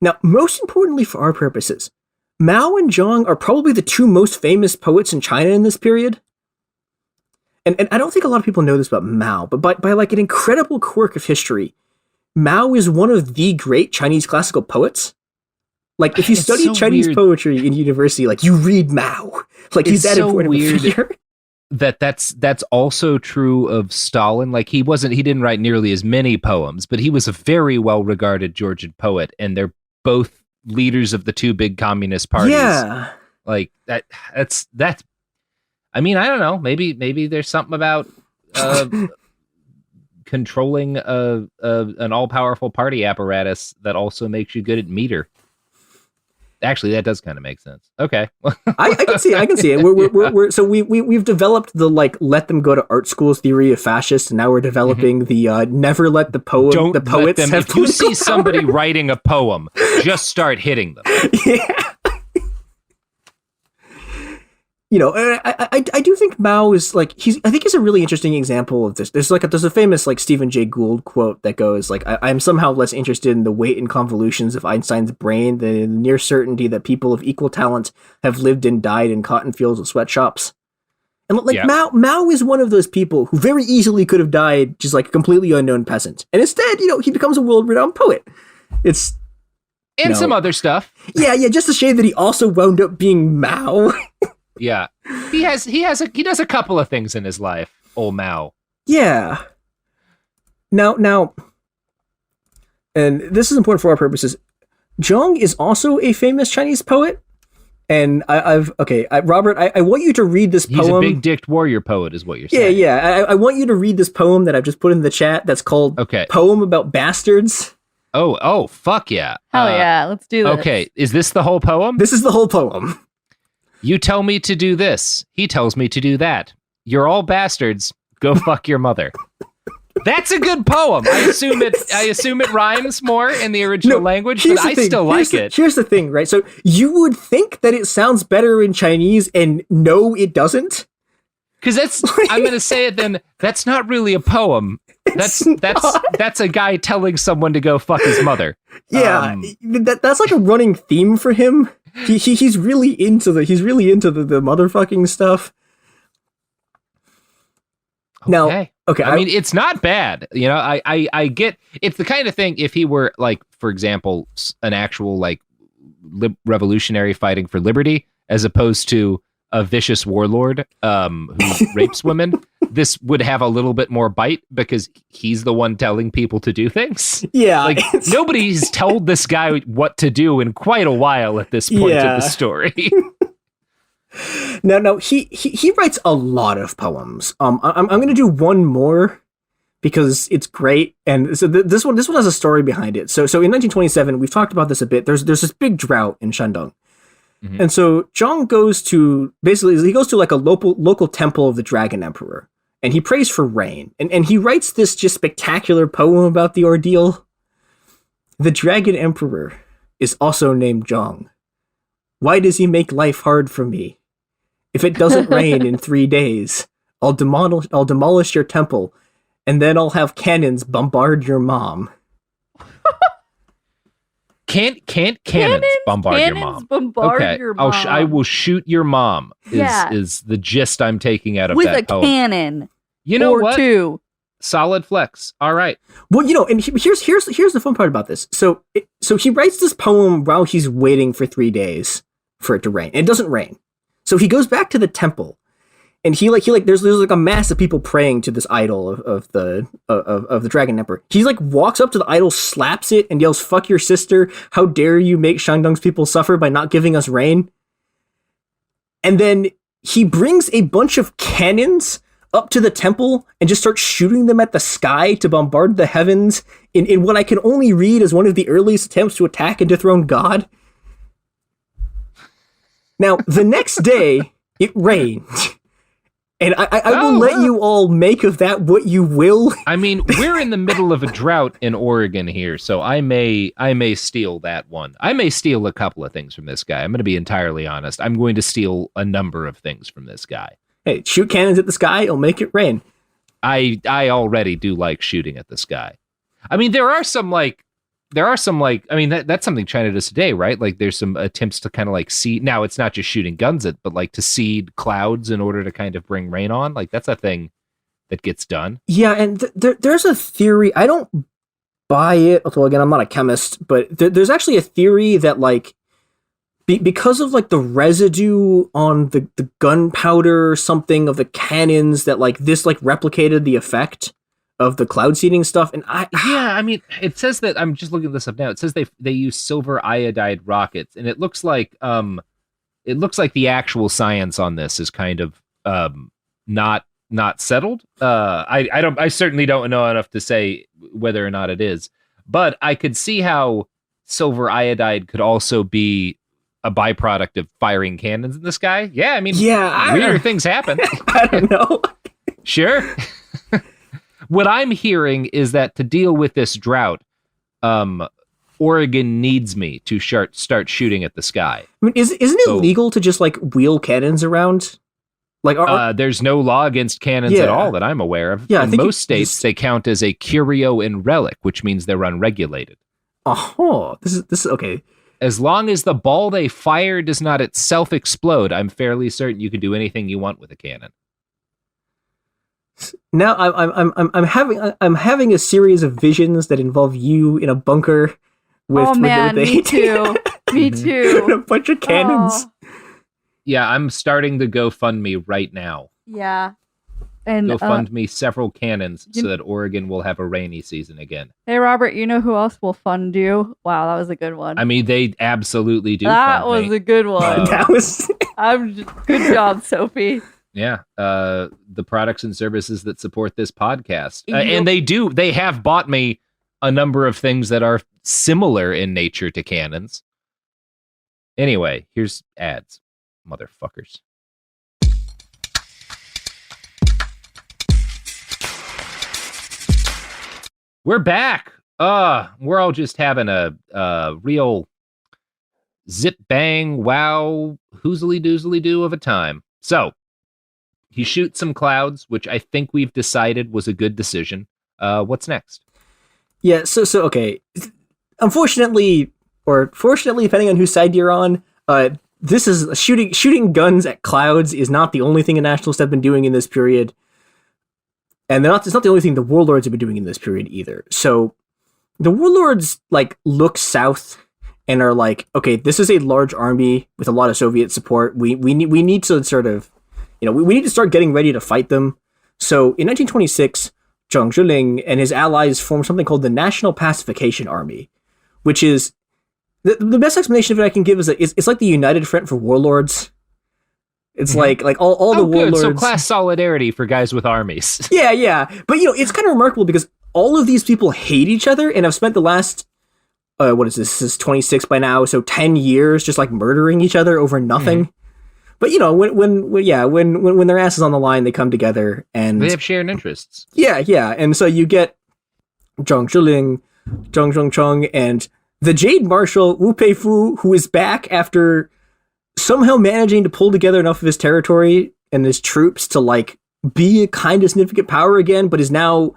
Now, most importantly for our purposes, Mao and Zhang are probably the two most famous poets in China in this period. And I don't think a lot of people know this about Mao, but by an incredible quirk of history, Mao is one of the great Chinese classical poets. If you study Chinese poetry in university, you read Mao. He's that important of a figure. That's also true of Stalin. He didn't write nearly as many poems, but he was a very well-regarded Georgian poet, and they're both leaders of the two big communist parties. Yeah. That's I mean, I don't know. Maybe there's something about controlling an all-powerful party apparatus that also makes you good at meter. Actually, that does kind of make sense. Okay, I can see it. So we've developed the let them go to art schools theory of fascists, and now we're developing the never let the poets have. If you see somebody writing a poem, just start hitting them. Yeah. I do think Mao is I think he's a really interesting example of this. There's a famous Stephen Jay Gould quote that goes I'm somehow less interested in the weight and convolutions of Einstein's brain than in the near certainty that people of equal talent have lived and died in cotton fields and sweatshops. And Mao is one of those people who very easily could have died just a completely unknown peasant, and instead he becomes a world-renowned poet. It's and some other stuff. Yeah, just a shame that he also wound up being Mao. Yeah. He does a couple of things in his life, old Mao. Yeah. Now, and this is important for our purposes. Zhang is also a famous Chinese poet, and Robert, I want you to read this poem. He's a big-dicked warrior poet, is what you're saying. Yeah. I want you to read this poem that I've just put in the chat. That's called "Poem About Bastards." Oh, fuck yeah! Hell yeah, let's do this. Okay, is this the whole poem? This is the whole poem. You tell me to do this. He tells me to do that. You're all bastards. Go fuck your mother. That's a good poem. I assume it rhymes more in the original language, but I still like it. Here's the thing, right? So you would think that it sounds better in Chinese, and no, it doesn't. Because I'm going to say it then, that's not really a poem. That's a guy telling someone to go fuck his mother. Yeah, that's like a running theme for him. He's really into the motherfucking stuff. Now, okay. I mean, it's not bad. You know, I get it's the kind of thing. If he were like, for example, an actual like revolutionary fighting for liberty, as opposed to a vicious warlord who rapes women, this would have a little bit more bite because he's the one telling people to do things. Yeah, like nobody's told this guy what to do in quite a while at this point of the story. No, he writes a lot of poems. I'm going to do one more because it's great, and so this one has a story behind it. So in 1927, we've talked about this a bit. There's this big drought in Shandong, and so Zhang goes to like a local temple of the Dragon Emperor, and he prays for rain, and he writes this just spectacular poem about the ordeal. The Dragon Emperor is also named Zhang. Why does he make life hard for me? If it doesn't rain in 3 days, I'll demolish your temple, and then I'll have cannons bombard your mom. Can't cannons bombard your mom? Your mom. I will shoot your mom. Is the gist I'm taking out of with that poem. With a cannon. You know or what? Two. Solid flex. All right. Well, you know, and here's the fun part about this. So he writes this poem while he's waiting for 3 days for it to rain. It doesn't rain. So he goes back to the temple, and he there's like a mass of people praying to this idol of the Dragon Emperor. He like walks up to the idol, slaps it, and yells, "Fuck your sister! How dare you make Shandong's people suffer by not giving us rain?" And then he brings a bunch of cannons up to the temple and just starts shooting them at the sky to bombard the heavens in what I can only read as one of the earliest attempts to attack and dethrone God. Now, the next day, it rained. And I will let you all make of that what you will. I mean, we're in the middle of a drought in Oregon here, so I may steal that one. I may steal a couple of things from this guy. I'm going to be entirely honest. I'm going to steal a number of things from this guy. Hey, shoot cannons at the sky, it'll make it rain. I already do like shooting at the sky. I mean, there are some I mean, that's something China does today, right? Like there's some attempts to kind of like seed. Now it's not just shooting guns at, but like to seed clouds in order to kind of bring rain on. Like that's a thing that gets done. Yeah. And there's a theory. I don't buy it. Although again, I'm not a chemist, but there's actually a theory that like, because of like the residue on the gunpowder or something of the cannons, that like this like replicated the effect of the cloud seeding stuff. And I mean, it says that, I'm just looking this up now. It says they use silver iodide rockets, and it looks like the actual science on this is kind of not settled. I certainly don't know enough to say whether or not it is, but I could see how silver iodide could also be a byproduct of firing cannons in the sky. Yeah, I mean, weird things happen. I don't know. Sure. What I'm hearing is that to deal with this drought, Oregon needs me to start shooting at the sky. I mean, isn't it legal to just like wheel cannons around? Like, there's no law against cannons at all that I'm aware of. Yeah, in most states, they count as a curio and relic, which means they're unregulated. Oh, this is okay. As long as the ball they fire does not itself explode, I'm fairly certain you can do anything you want with a cannon. Now I'm having a series of visions that involve you in a bunker with me too. Me too. A bunch of cannons. Yeah, I'm starting the GoFundMe right now. Yeah. And GoFundMe several cannons so that Oregon will have a rainy season again. Hey, Robert, you know who else will fund you? Wow, that was a good one. I mean, they absolutely do. That was a good one. That was. Good job, Sophie. Yeah, the products and services that support this podcast, and they have bought me a number of things that are similar in nature to cannons. Anyway, here's ads, motherfuckers. We're back. We're all just having a real zip bang wow hoozly doozly do of a time. So he shoots some clouds, which I think we've decided was a good decision. What's next? Yeah, so okay. Unfortunately, or fortunately, depending on whose side you're on, this is shooting guns at clouds is not the only thing the Nationalists have been doing in this period. And it's not the only thing the Warlords have been doing in this period either. So the Warlords look south and are like, okay, this is a large army with a lot of Soviet support. We need to sort of, we need to start getting ready to fight them. So in 1926, Zhang Zongchang and his allies formed something called the National Pacification Army, which is the best explanation of it I can give is that it's like the United Front for warlords. It's like all the warlords. So class solidarity for guys with armies. Yeah. But it's kind of remarkable because all of these people hate each other and have spent the last what is this? This is 26 by now, so 10 years just murdering each other over nothing. Mm-hmm. But when their ass is on the line, they come together and they have shared interests. Yeah. And so you get Zhang Zongchang, and the Jade Marshal Wu Peifu, who is back after somehow managing to pull together enough of his territory and his troops to be a kind of significant power again, but is now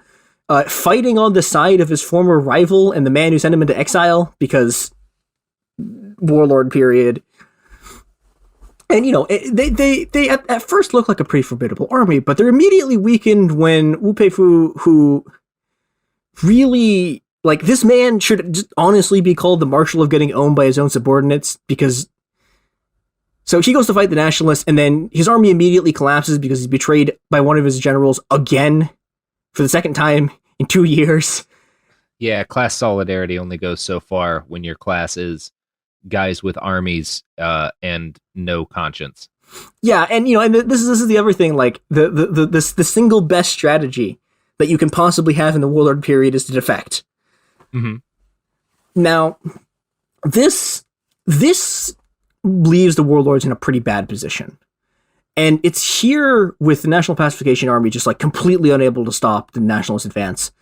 fighting on the side of his former rival and the man who sent him into exile because warlord period. And they at first look like a pretty formidable army, but they're immediately weakened when Wu Peifu, who really this man should just honestly be called the Marshal of getting owned by his own subordinates, because so he goes to fight the Nationalists, and then his army immediately collapses because he's betrayed by one of his generals again for the second time in 2 years. Yeah, class solidarity only goes so far when your class is guys with armies and no conscience. Yeah, and and this is the other thing. The single best strategy that you can possibly have in the warlord period is to defect. Mm-hmm. Now, this leaves the warlords in a pretty bad position. And it's here with the National Pacification Army just completely unable to stop the Nationalist advance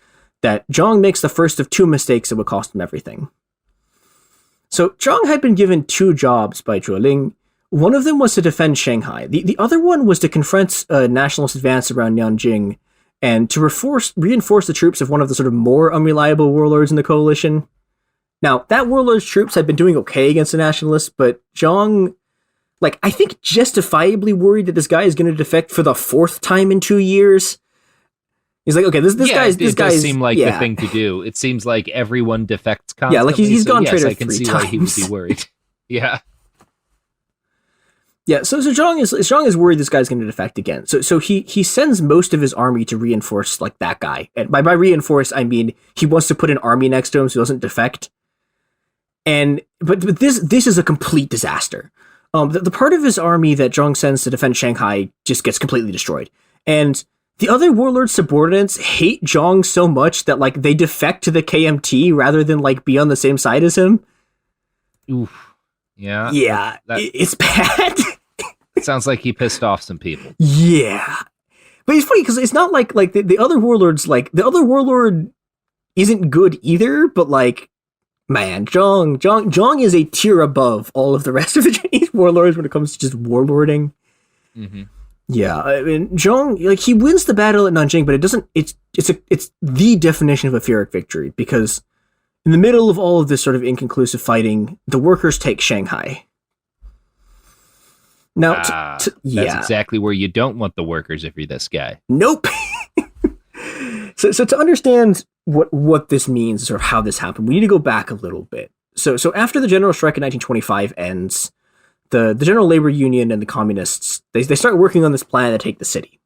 that Zhang makes the first of two mistakes that would cost him everything. So Zhang had been given two jobs by Zhuo Ling. One of them was to defend Shanghai. The other one was to confront a nationalist advance around Nanjing and to reinforce the troops of one of the sort of more unreliable warlords in the coalition. Now, that warlord's troops had been doing okay against the Nationalists, but Zhang, I think justifiably worried that this guy is going to defect for the fourth time in 2 years. He's like, okay, this guy's... It does seem like the thing to do. It seems like everyone defects constantly. Yeah, he's gone traitor 3 times. I can see why he would be worried. Yeah. Yeah, so Zhang is worried this guy's going to defect again. So he sends most of his army to reinforce that guy. And by reinforce, I mean he wants to put an army next to him so he doesn't defect. But this is a complete disaster. The part of his army that Zhang sends to defend Shanghai just gets completely destroyed. And the other warlord subordinates hate Zhang so much that they defect to the KMT rather than be on the same side as him. Oof. Yeah. Yeah, it's bad. It sounds like he pissed off some people. Yeah. But it's funny because it's not like the other warlords, the other warlord isn't good either, but man, Zhang is a tier above all of the rest of the Chinese warlords when it comes to just warlording. Mm-hmm. Yeah, I mean, Zhang, he wins the battle at Nanjing, but it's the definition of a Pyrrhic victory, because in the middle of all of this sort of inconclusive fighting, the workers take Shanghai. Now, that's exactly where you don't want the workers if you're this guy. Nope. So to understand what this means, or how this happened, we need to go back a little bit. So after the general strike in 1925 ends, the General Labor Union and the Communists, they start working on this plan to take the city.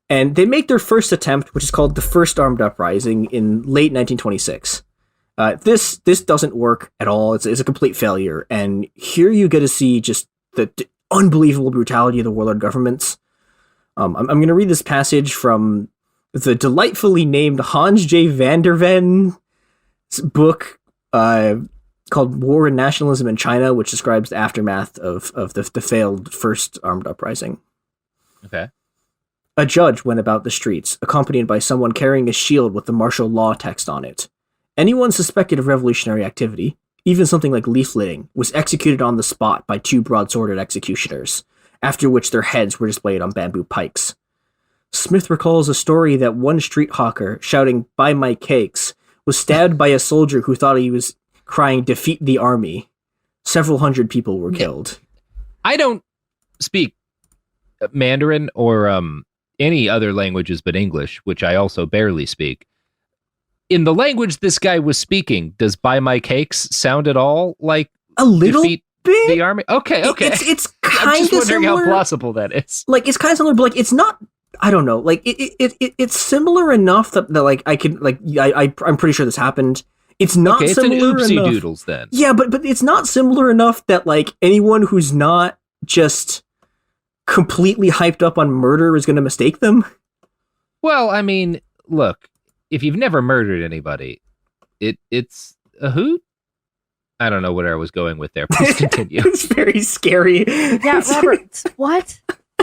And they make their first attempt, which is called the First Armed Uprising, in late 1926. This doesn't work at all. It's a complete failure. And here you get to see just the unbelievable brutality of the warlord governments. I'm going to read this passage from the delightfully named Hans J. van der Ven's book called War and Nationalism in China, which describes the aftermath of the failed First Armed Uprising. Okay. A judge went about the streets, accompanied by someone carrying a shield with the martial law text on it. Anyone suspected of revolutionary activity, even something like leafleting, was executed on the spot by 2 broadsworded executioners, after which their heads were displayed on bamboo pikes. Smith recalls a story that one street hawker, shouting, "Buy my cakes," was stabbed by a soldier who thought he was crying, "Defeat the army." Several hundred people were killed. I don't speak Mandarin or any other languages but English, which I also barely speak. In the language this guy was speaking, does "buy my cakes" sound at all like a little defeat bit? The army? Okay. It's kind I'm of just wondering similar. how plausible that is. Like, it's kind of similar, but like, it's not. I don't know. Like, it's similar enough that like I can like I'm pretty sure this happened. It's not okay, similar it's an oopsie enough. doodles then. Yeah, but it's not similar enough that like anyone who's not just completely hyped up on murder is going to mistake them. Well, I mean, look, if you've never murdered anybody, it's a hoot. I don't know where I was going with there. Please continue. It's very scary. Yeah, Robert, what?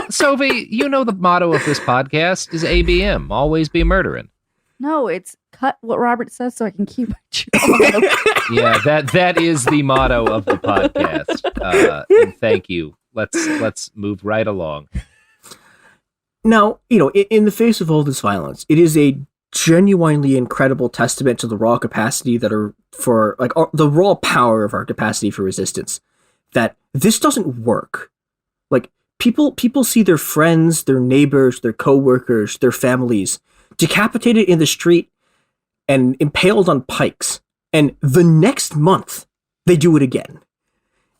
Sophie, you know the motto of this podcast is ABM, always be murdering. No, it's cut what Robert says so I can keep my job. Yeah, that is the motto of the podcast. And thank you. Let's move right along. Now, in the face of all this violence, it is a genuinely incredible testament to the raw capacity the raw power of our capacity for resistance, that this doesn't work. Like, people see their friends, their neighbors, their co-workers, their families decapitated in the street and impaled on pikes. And the next month, they do it again.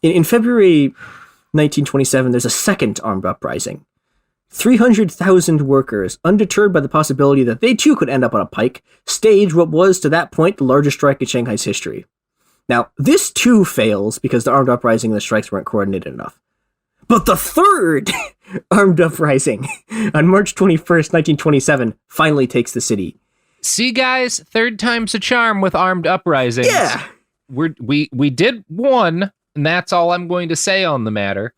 In February 1927, there's a second armed uprising. 300,000 workers, undeterred by the possibility that they too could end up on a pike, staged what was to that point the largest strike in Shanghai's history. Now, this too fails because the armed uprising and the strikes weren't coordinated enough. But the third armed uprising on March 21st, 1927, finally takes the city. See, guys, third time's a charm with armed uprisings. Yeah. We did one, and that's all I'm going to say on the matter.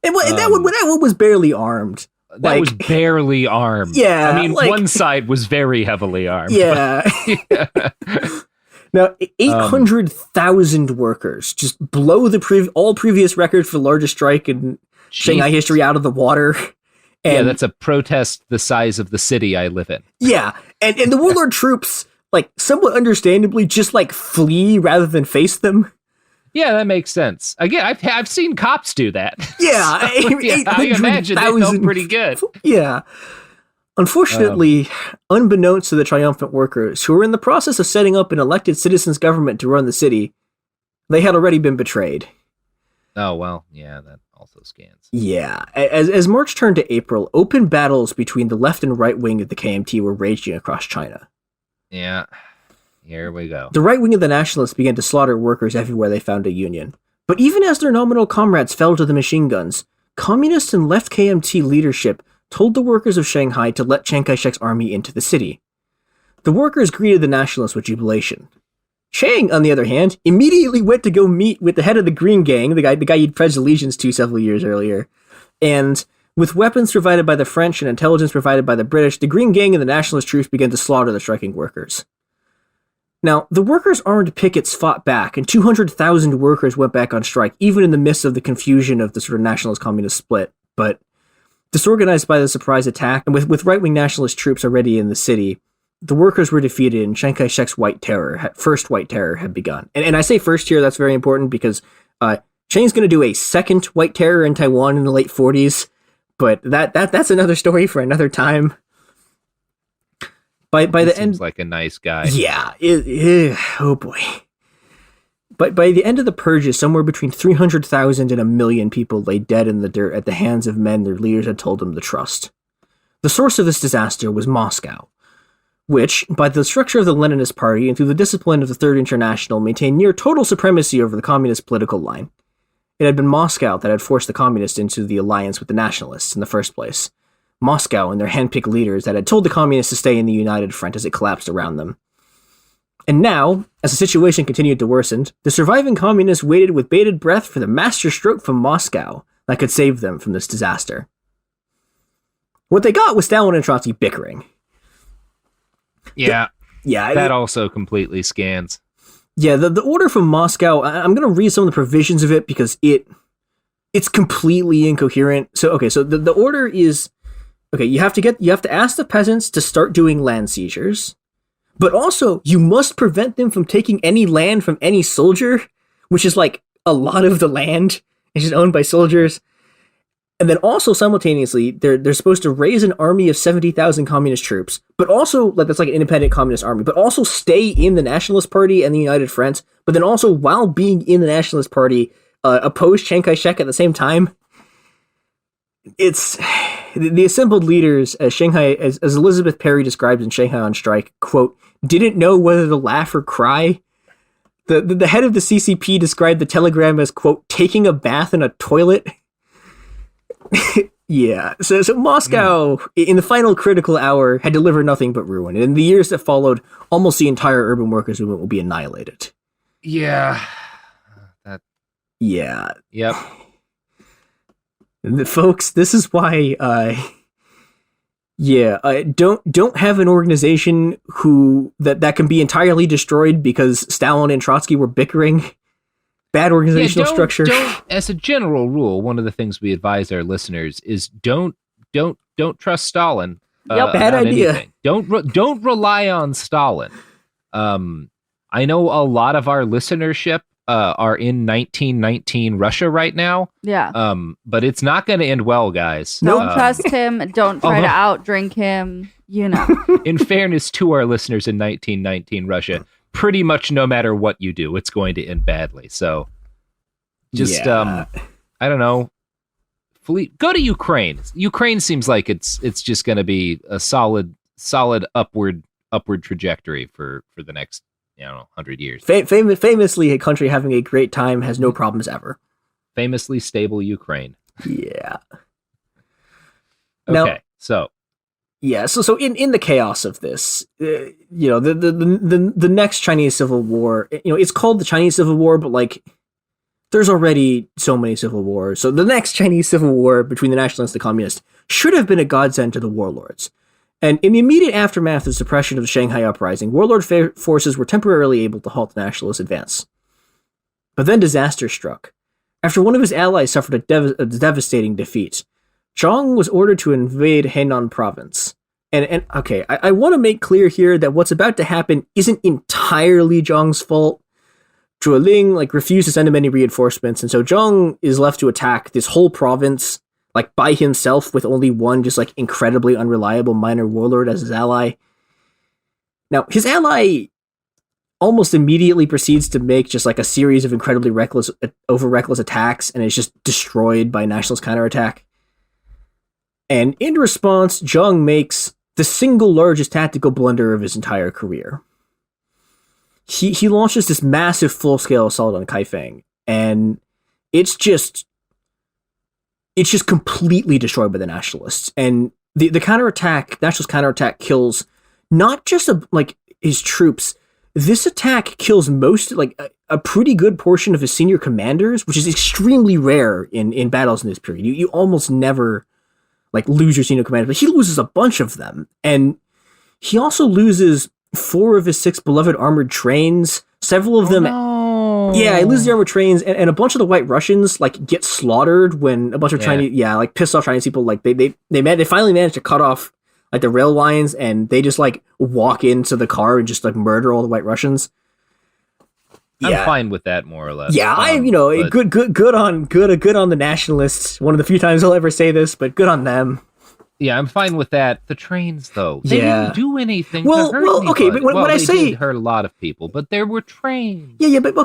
And that one was barely armed. That was barely armed. Yeah. I mean, one side was very heavily armed. Yeah. Now, 800,000 workers just blow all previous records for the largest strike in Shanghai history out of the water. And, yeah, that's a protest the size of the city I live in. Yeah, and the warlord troops, like, somewhat understandably, just, like, flee rather than face them. Yeah, that makes sense. Again, I've seen cops do that. Yeah, So, I imagine they felt pretty good. Yeah. Unfortunately, unbeknownst to the triumphant workers, who were in the process of setting up an elected citizens' government to run the city, they had already been betrayed. Oh, well, yeah, that also scans. Yeah. As March turned to April, open battles between the left and right wing of the KMT were raging across China. Yeah, here we go. The right wing of the Nationalists began to slaughter workers everywhere they found a union. But even as their nominal comrades fell to the machine guns, communist and left KMT leadership told the workers of Shanghai to let Chiang Kai-shek's army into the city. The workers greeted the Nationalists with jubilation. Chiang, on the other hand, immediately went to go meet with the head of the Green Gang, the guy he'd pledged allegiance to several years earlier. And with weapons provided by the French and intelligence provided by the British, the Green Gang and the Nationalist troops began to slaughter the striking workers. Now, the workers' armed pickets fought back, and 200,000 workers went back on strike, even in the midst of the confusion of the sort of nationalist-communist split. But disorganized by the surprise attack, and with right-wing nationalist troops already in the city, the workers were defeated, and Chiang Kai-shek's first white terror had begun. And I say first here, that's very important, because Chiang's going to do a second white terror in Taiwan in the late 40s, but that's another story for another time. By the end, seems like a nice guy. Yeah. Oh boy. But by the end of the purges, somewhere between 300,000 and 1 million people lay dead in the dirt at the hands of men their leaders had told them to trust. The source of this disaster was Moscow, which, by the structure of the Leninist Party and through the discipline of the Third International, maintained near total supremacy over the communist political line. It had been Moscow that had forced the communists into the alliance with the Nationalists in the first place. Moscow and their handpicked leaders that had told the communists to stay in the United Front as it collapsed around them. And now, as the situation continued to worsen, the surviving communists waited with bated breath for the master stroke from Moscow that could save them from this disaster. What they got was Stalin and Trotsky bickering. Yeah, that also completely scans. Yeah, the order from Moscow, I'm going to read some of the provisions of it because it's completely incoherent. So the order is, you have to ask the peasants to start doing land seizures, but also you must prevent them from taking any land from any soldier, which is like a lot of the land is just owned by soldiers. And then also simultaneously, they're supposed to raise an army of 70,000 communist troops, but also, that's like an independent communist army, but also stay in the Nationalist Party and the United Front, but then also, while being in the Nationalist Party, oppose Chiang Kai-shek at the same time. It's the assembled leaders, as Elizabeth Perry describes in Shanghai on Strike, quote, didn't know whether to laugh or cry. The head of the CCP described the telegram as, quote, taking a bath in a toilet. Yeah, so Moscow, in the final critical hour, had delivered nothing but ruin. And in the years that followed, almost the entire urban workers' movement will be annihilated. Yeah. Yeah. Yep. Folks, this is why, don't have an organization that can be entirely destroyed because Stalin and Trotsky were bickering. Bad organizational structure. As a general rule, one of the things we advise our listeners is don't trust Stalin. Bad idea. Anything. Don't rely on Stalin. I know a lot of our listenership are in 1919 Russia right now. Yeah. But it's not going to end well, guys. Don't trust him. Don't try to outdrink him. You know. In fairness to our listeners in 1919 Russia, pretty much no matter what you do, it's going to end badly. So just, I don't know. Go to Ukraine. Ukraine seems like it's just going to be a solid upward trajectory for the next, 100 years. Famously, a country having a great time has no problems ever. Famously stable Ukraine. Yeah. Okay, so. Yeah, so in the chaos of this, the next Chinese Civil War, it's called the Chinese Civil War, but there's already so many civil wars. So the next Chinese Civil War between the Nationalists and the Communists should have been a godsend to the warlords. And in the immediate aftermath of the suppression of the Shanghai Uprising, warlord forces were temporarily able to halt the Nationalist advance. But then disaster struck. After one of his allies suffered a devastating defeat, Zhang was ordered to invade Henan province. And I want to make clear here that what's about to happen isn't entirely Zhang's fault. Zhuge Ling refused to send him any reinforcements, and so Zhang is left to attack this whole province by himself with only one just incredibly unreliable minor warlord as his ally. Now, his ally almost immediately proceeds to make just a series of incredibly reckless attacks, and is just destroyed by Nationalist counterattack. And in response, Zhang makes the single largest tactical blunder of his entire career. He launches this massive full-scale assault on Kaifeng, and it's just completely destroyed by the Nationalists. And the Nationalist counterattack kills not just his troops. This attack kills a pretty good portion of his senior commanders, which is extremely rare in battles in this period. You almost never lose your senior commander, but he loses a bunch of them. And he also loses 4 of his 6 beloved armored trains. Several of them... No. Yeah, he loses the armored trains, and a bunch of the White Russians, get slaughtered when a bunch of Chinese... Yeah, pissed off Chinese people, they finally managed to cut off, the rail lines, and they just, walk into the car and just, murder all the White Russians. I'm fine with that, more or less. Yeah, good on the Nationalists. One of the few times I'll ever say this, but good on them. Yeah, I'm fine with that. The trains, though, they Yeah. didn't do anything Well, to hurt okay, but anybody. when I they say- did hurt a lot of people, but there were trains. Yeah, but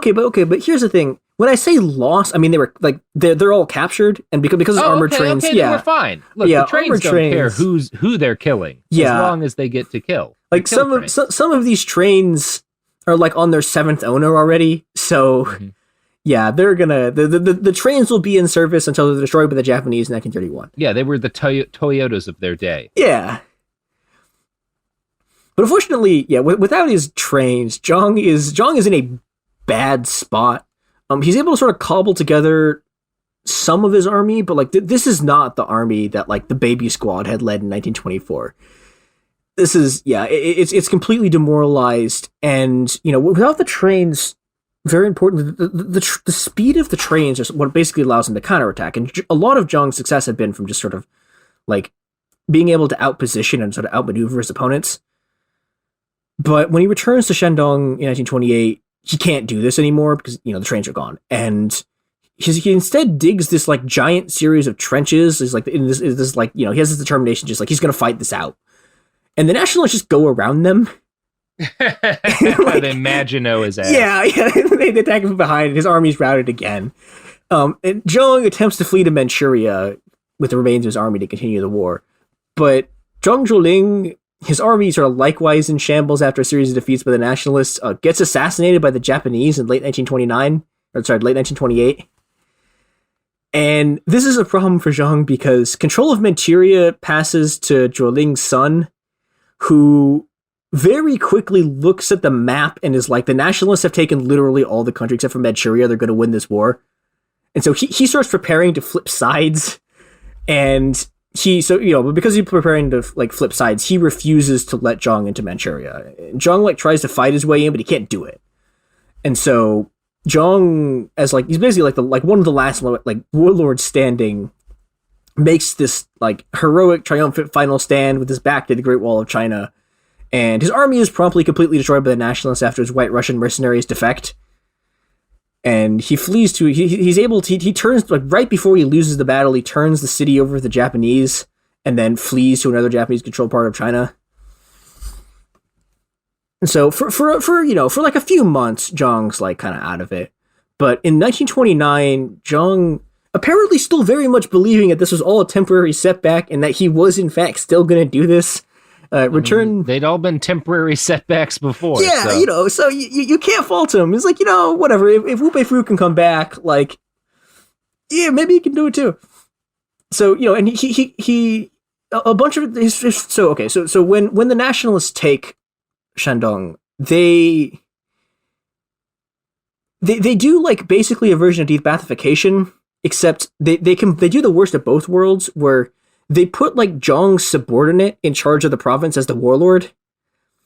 here's the thing. When I say lost, I mean they were like they're all captured, and because armored trains, okay, yeah, we're fine. Look, Yeah, the trains armored don't care trains- who they're killing, Yeah. as long as they get to kill. like They kill some of these trains are like on their 7th owner already, so Mhm. yeah, they're gonna the trains will be in service until they're destroyed by the Japanese in 1931. Yeah, they were the Toyotas of their day. Yeah. But unfortunately, yeah, without his trains, Zhang is in a bad spot. He's able to sort of cobble together some of his army, but like this is not the army that like the baby squad had led in 1924. This is it's completely demoralized, and without the trains, very important. The speed of the trains is what basically allows him to counterattack, and a lot of Zhang's success had been from just sort of like being able to outposition and sort of outmaneuver his opponents. But when he returns to Shandong in 1928, he can't do this anymore because the trains are gone, and he instead digs this like giant series of trenches. Is like in this like he has this determination, just like he's gonna fight this out, and the Nationalists just go around them. They Maginot his ass. Yeah, they attack him from behind, and his army's routed again. And Zhang attempts to flee to Manchuria with the remains of his army to continue the war, but Zhang Zhuling, his army sort of likewise in shambles after a series of defeats by the Nationalists, gets assassinated by the Japanese in late 1928. And this is a problem for Zhang because control of Manchuria passes to Zhuoling's son, who very quickly looks at the map and is like, the Nationalists have taken literally all the country except for Manchuria. They're going to win this war. And so he starts preparing to flip sides, and but because he's preparing to like flip sides, he refuses to let Zhang into Manchuria. Zhang like tries to fight his way in, but he can't do it. And so Zhang, as like he's basically like one of the last like warlords standing, makes this like heroic triumphant final stand with his back to the Great Wall of China, and his army is promptly completely destroyed by the Nationalists after his White Russian mercenaries defect. And he flees to he's able to he turns like right before he loses the battle, he turns the city over to the Japanese and then flees to another Japanese controlled part of China. And so for like a few months, Zhang's like kind of out of it. But in 1929, Zhang, apparently still very much believing that this was all a temporary setback and that he was in fact still going to do this, they'd all been temporary setbacks before. Yeah, so. So you can't fault him. It's like, whatever. If Wu Peifu can come back, like, yeah, maybe he can do it too. So, and he a bunch of his so when the Nationalists take Shandong, they do like basically a version of debathification, except they do the worst of both worlds, where they put like Zhang's subordinate in charge of the province as the warlord,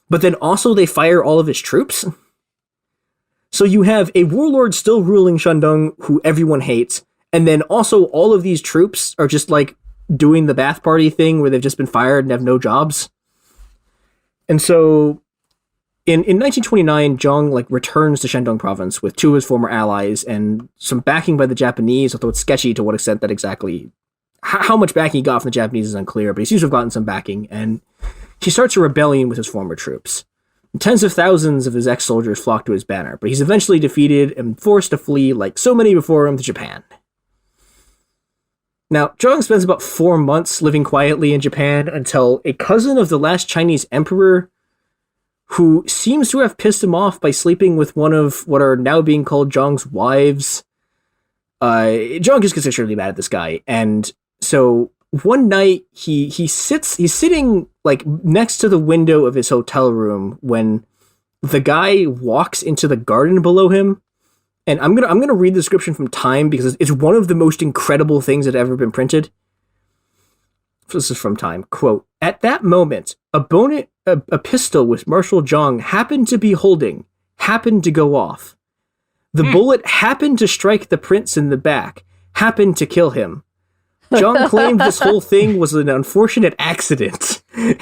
but then also they fire all of his troops. So you have a warlord still ruling Shandong who everyone hates, and then also all of these troops are just like doing the Ba'ath Party thing where they've just been fired and have no jobs. And so in 1929, Zhang like returns to Shandong province with two of his former allies and some backing by the Japanese, although it's sketchy to what extent that exactly how much backing he got from the Japanese is unclear, but he seems to have gotten some backing, and he starts a rebellion with his former troops. Tens of thousands of his ex-soldiers flock to his banner, but he's eventually defeated and forced to flee, like so many before him, to Japan. Now, Zhang spends about 4 months living quietly in Japan until a cousin of the last Chinese emperor, who seems to have pissed him off by sleeping with one of what are now being called Zhang's wives. Zhang just gets extremely mad at this guy, and so one night he's sitting like next to the window of his hotel room when the guy walks into the garden below him. And I'm gonna read the description from Time because it's one of the most incredible things that have ever been printed. This is from Time. Quote, "At that moment, a pistol which Marshal Zhang happened to be holding happened to go off. The bullet happened to strike the prince in the back, happened to kill him. Zhang claimed this whole thing was an unfortunate accident." It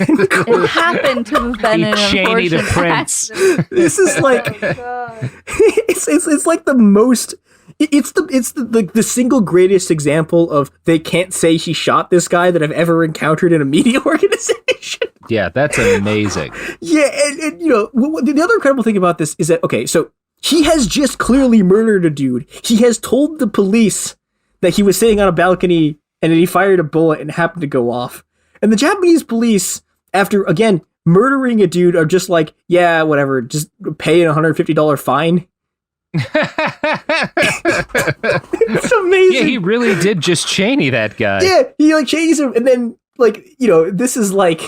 happened to have been an shady unfortunate prince. accident. This is like, Oh, God. it's like the most It's the single greatest example of they can't say he shot this guy that I've ever encountered in a media organization. Yeah, that's amazing. Yeah, and you know, the other incredible thing about this is that, okay, so he has just clearly murdered a dude. He has told the police that he was sitting on a balcony and that he fired a bullet and it happened to go off. And the Japanese police, after, again, murdering a dude, are just like, yeah, whatever, just pay a $150 fine. It's amazing. Yeah, he really did just Cheney that guy. Yeah, he like Cheney's him, and then like, you know, this is like,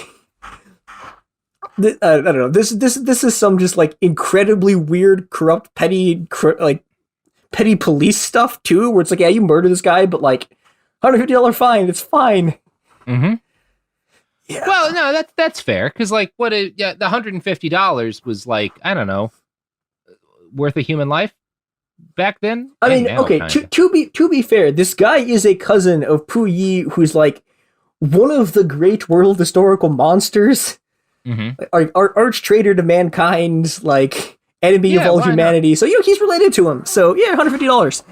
I don't know. This is some just like incredibly weird, corrupt, petty police stuff too, where it's like, yeah, you murder this guy, but like $150 fine, it's fine. Mm-hmm. Yeah. Well, no, that's fair, because like the $150 was like, I don't know, worth a human life back then. I mean, okay, to be fair, this guy is a cousin of Puyi, who's like one of the great world historical monsters. Mm-hmm. Our arch traitor to mankind, like enemy of all humanity. Not? So, you know, he's related to him. So yeah, $150.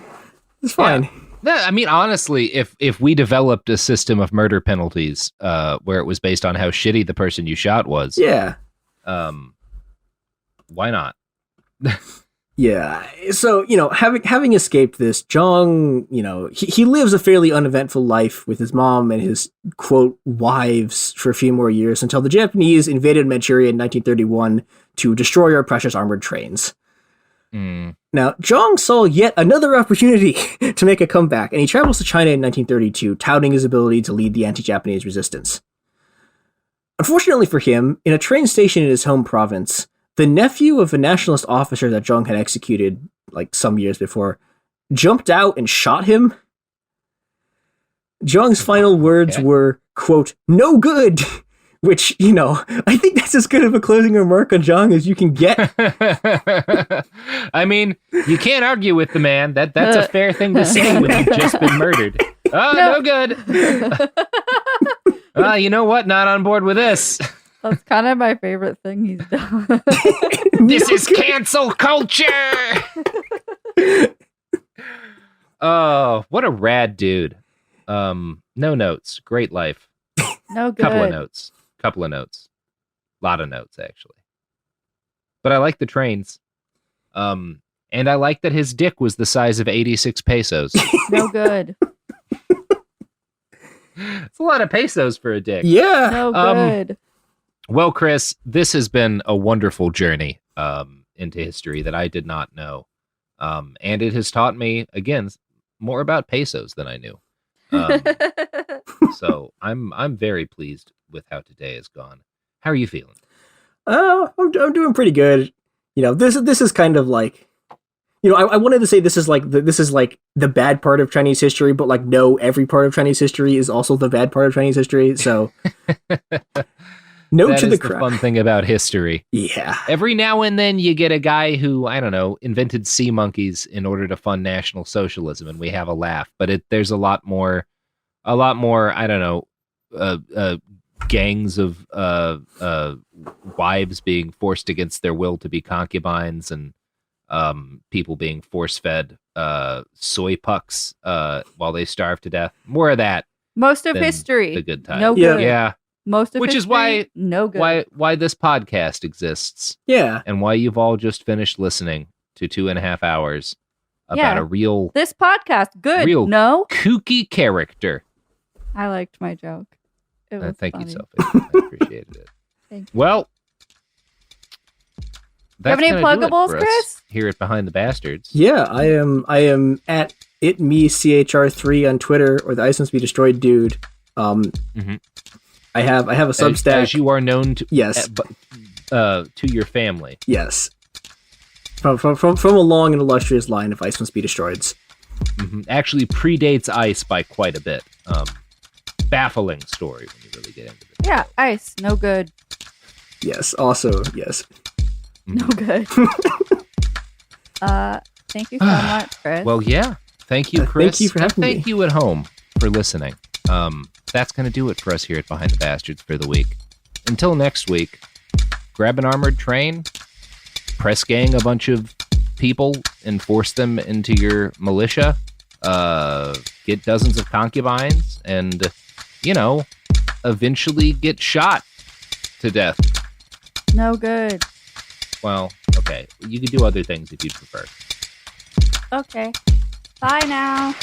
It's fine. Yeah. I mean, honestly, if we developed a system of murder penalties where it was based on how shitty the person you shot was, yeah, why not? Yeah. So, you know, having escaped this, Zhang, you know, he lives a fairly uneventful life with his mom and his, quote, wives for a few more years until the Japanese invaded Manchuria in 1931 to destroy our precious armored trains. Mm. Now, Zhang saw yet another opportunity to make a comeback, and he travels to China in 1932, touting his ability to lead the anti-Japanese resistance. Unfortunately for him, in a train station in his home province, the nephew of a nationalist officer that Zhang had executed, like, some years before, jumped out and shot him. Zhang's final words were, quote, "No good," which, you know, I think that's as good of a closing remark on Zhang as you can get. I mean, you can't argue with the man. That's a fair thing to say when you've just been murdered. Oh, no good. You know what? Not on board with this. That's kind of my favorite thing he's done. This is cancel culture. Oh, what a rad dude. No notes. Great life. No good. Couple of notes. Lot of notes, actually. But I like the trains. And I like that his dick was the size of 86 pesos. No good. It's a lot of pesos for a dick. Yeah. No good. Well, Chris, this has been a wonderful journey into history that I did not know. And it has taught me, again, more about pesos than I knew. So I'm very pleased with how today has gone. How are you feeling? I'm doing pretty good. You know, this is kind of like, you know, I wanted to say this is like the bad part of Chinese history, but like, no, every part of Chinese history is also the bad part of Chinese history. So That is the fun thing about history. Yeah. Every now and then you get a guy who, I don't know, invented sea monkeys in order to fund National Socialism, and we have a laugh. But there's a lot more, I don't know, gangs of wives being forced against their will to be concubines, and people being force-fed soy pucks while they starve to death. More of that. Most of history. The good time. No good. Yeah. Most of Which history, is why no good. Why this podcast exists. Yeah. And why you've all just finished listening to 2.5 hours about a real this podcast. Good. Real no kooky character. I liked my joke. It was thank funny. you, Sophie. I appreciated it. Thank you. Well, you have any pluggables, Chris? Here at Behind the Bastards. Yeah, I am at itmechr3 on Twitter, or the Icelands Be Destroyed dude. I have a Substack. As you are known to, yes, to your family. Yes, from a long and illustrious line of Ice Must Be Destroyeds. Mm-hmm. Actually, predates Ice by quite a bit. Baffling story when you really get into it. Yeah, Ice, no good. Yes. Also, yes. No good. Thank you so much, Chris. Well, yeah. Thank you, Chris. Thank you for having me. Thank you at home for listening. That's going to do it for us here at Behind the Bastards for the week. Until next week, grab an armored train, press gang a bunch of people, and force them into your militia, get dozens of concubines, and, eventually get shot to death. No good. Well, okay. You could do other things if you'd prefer. Okay. Bye now.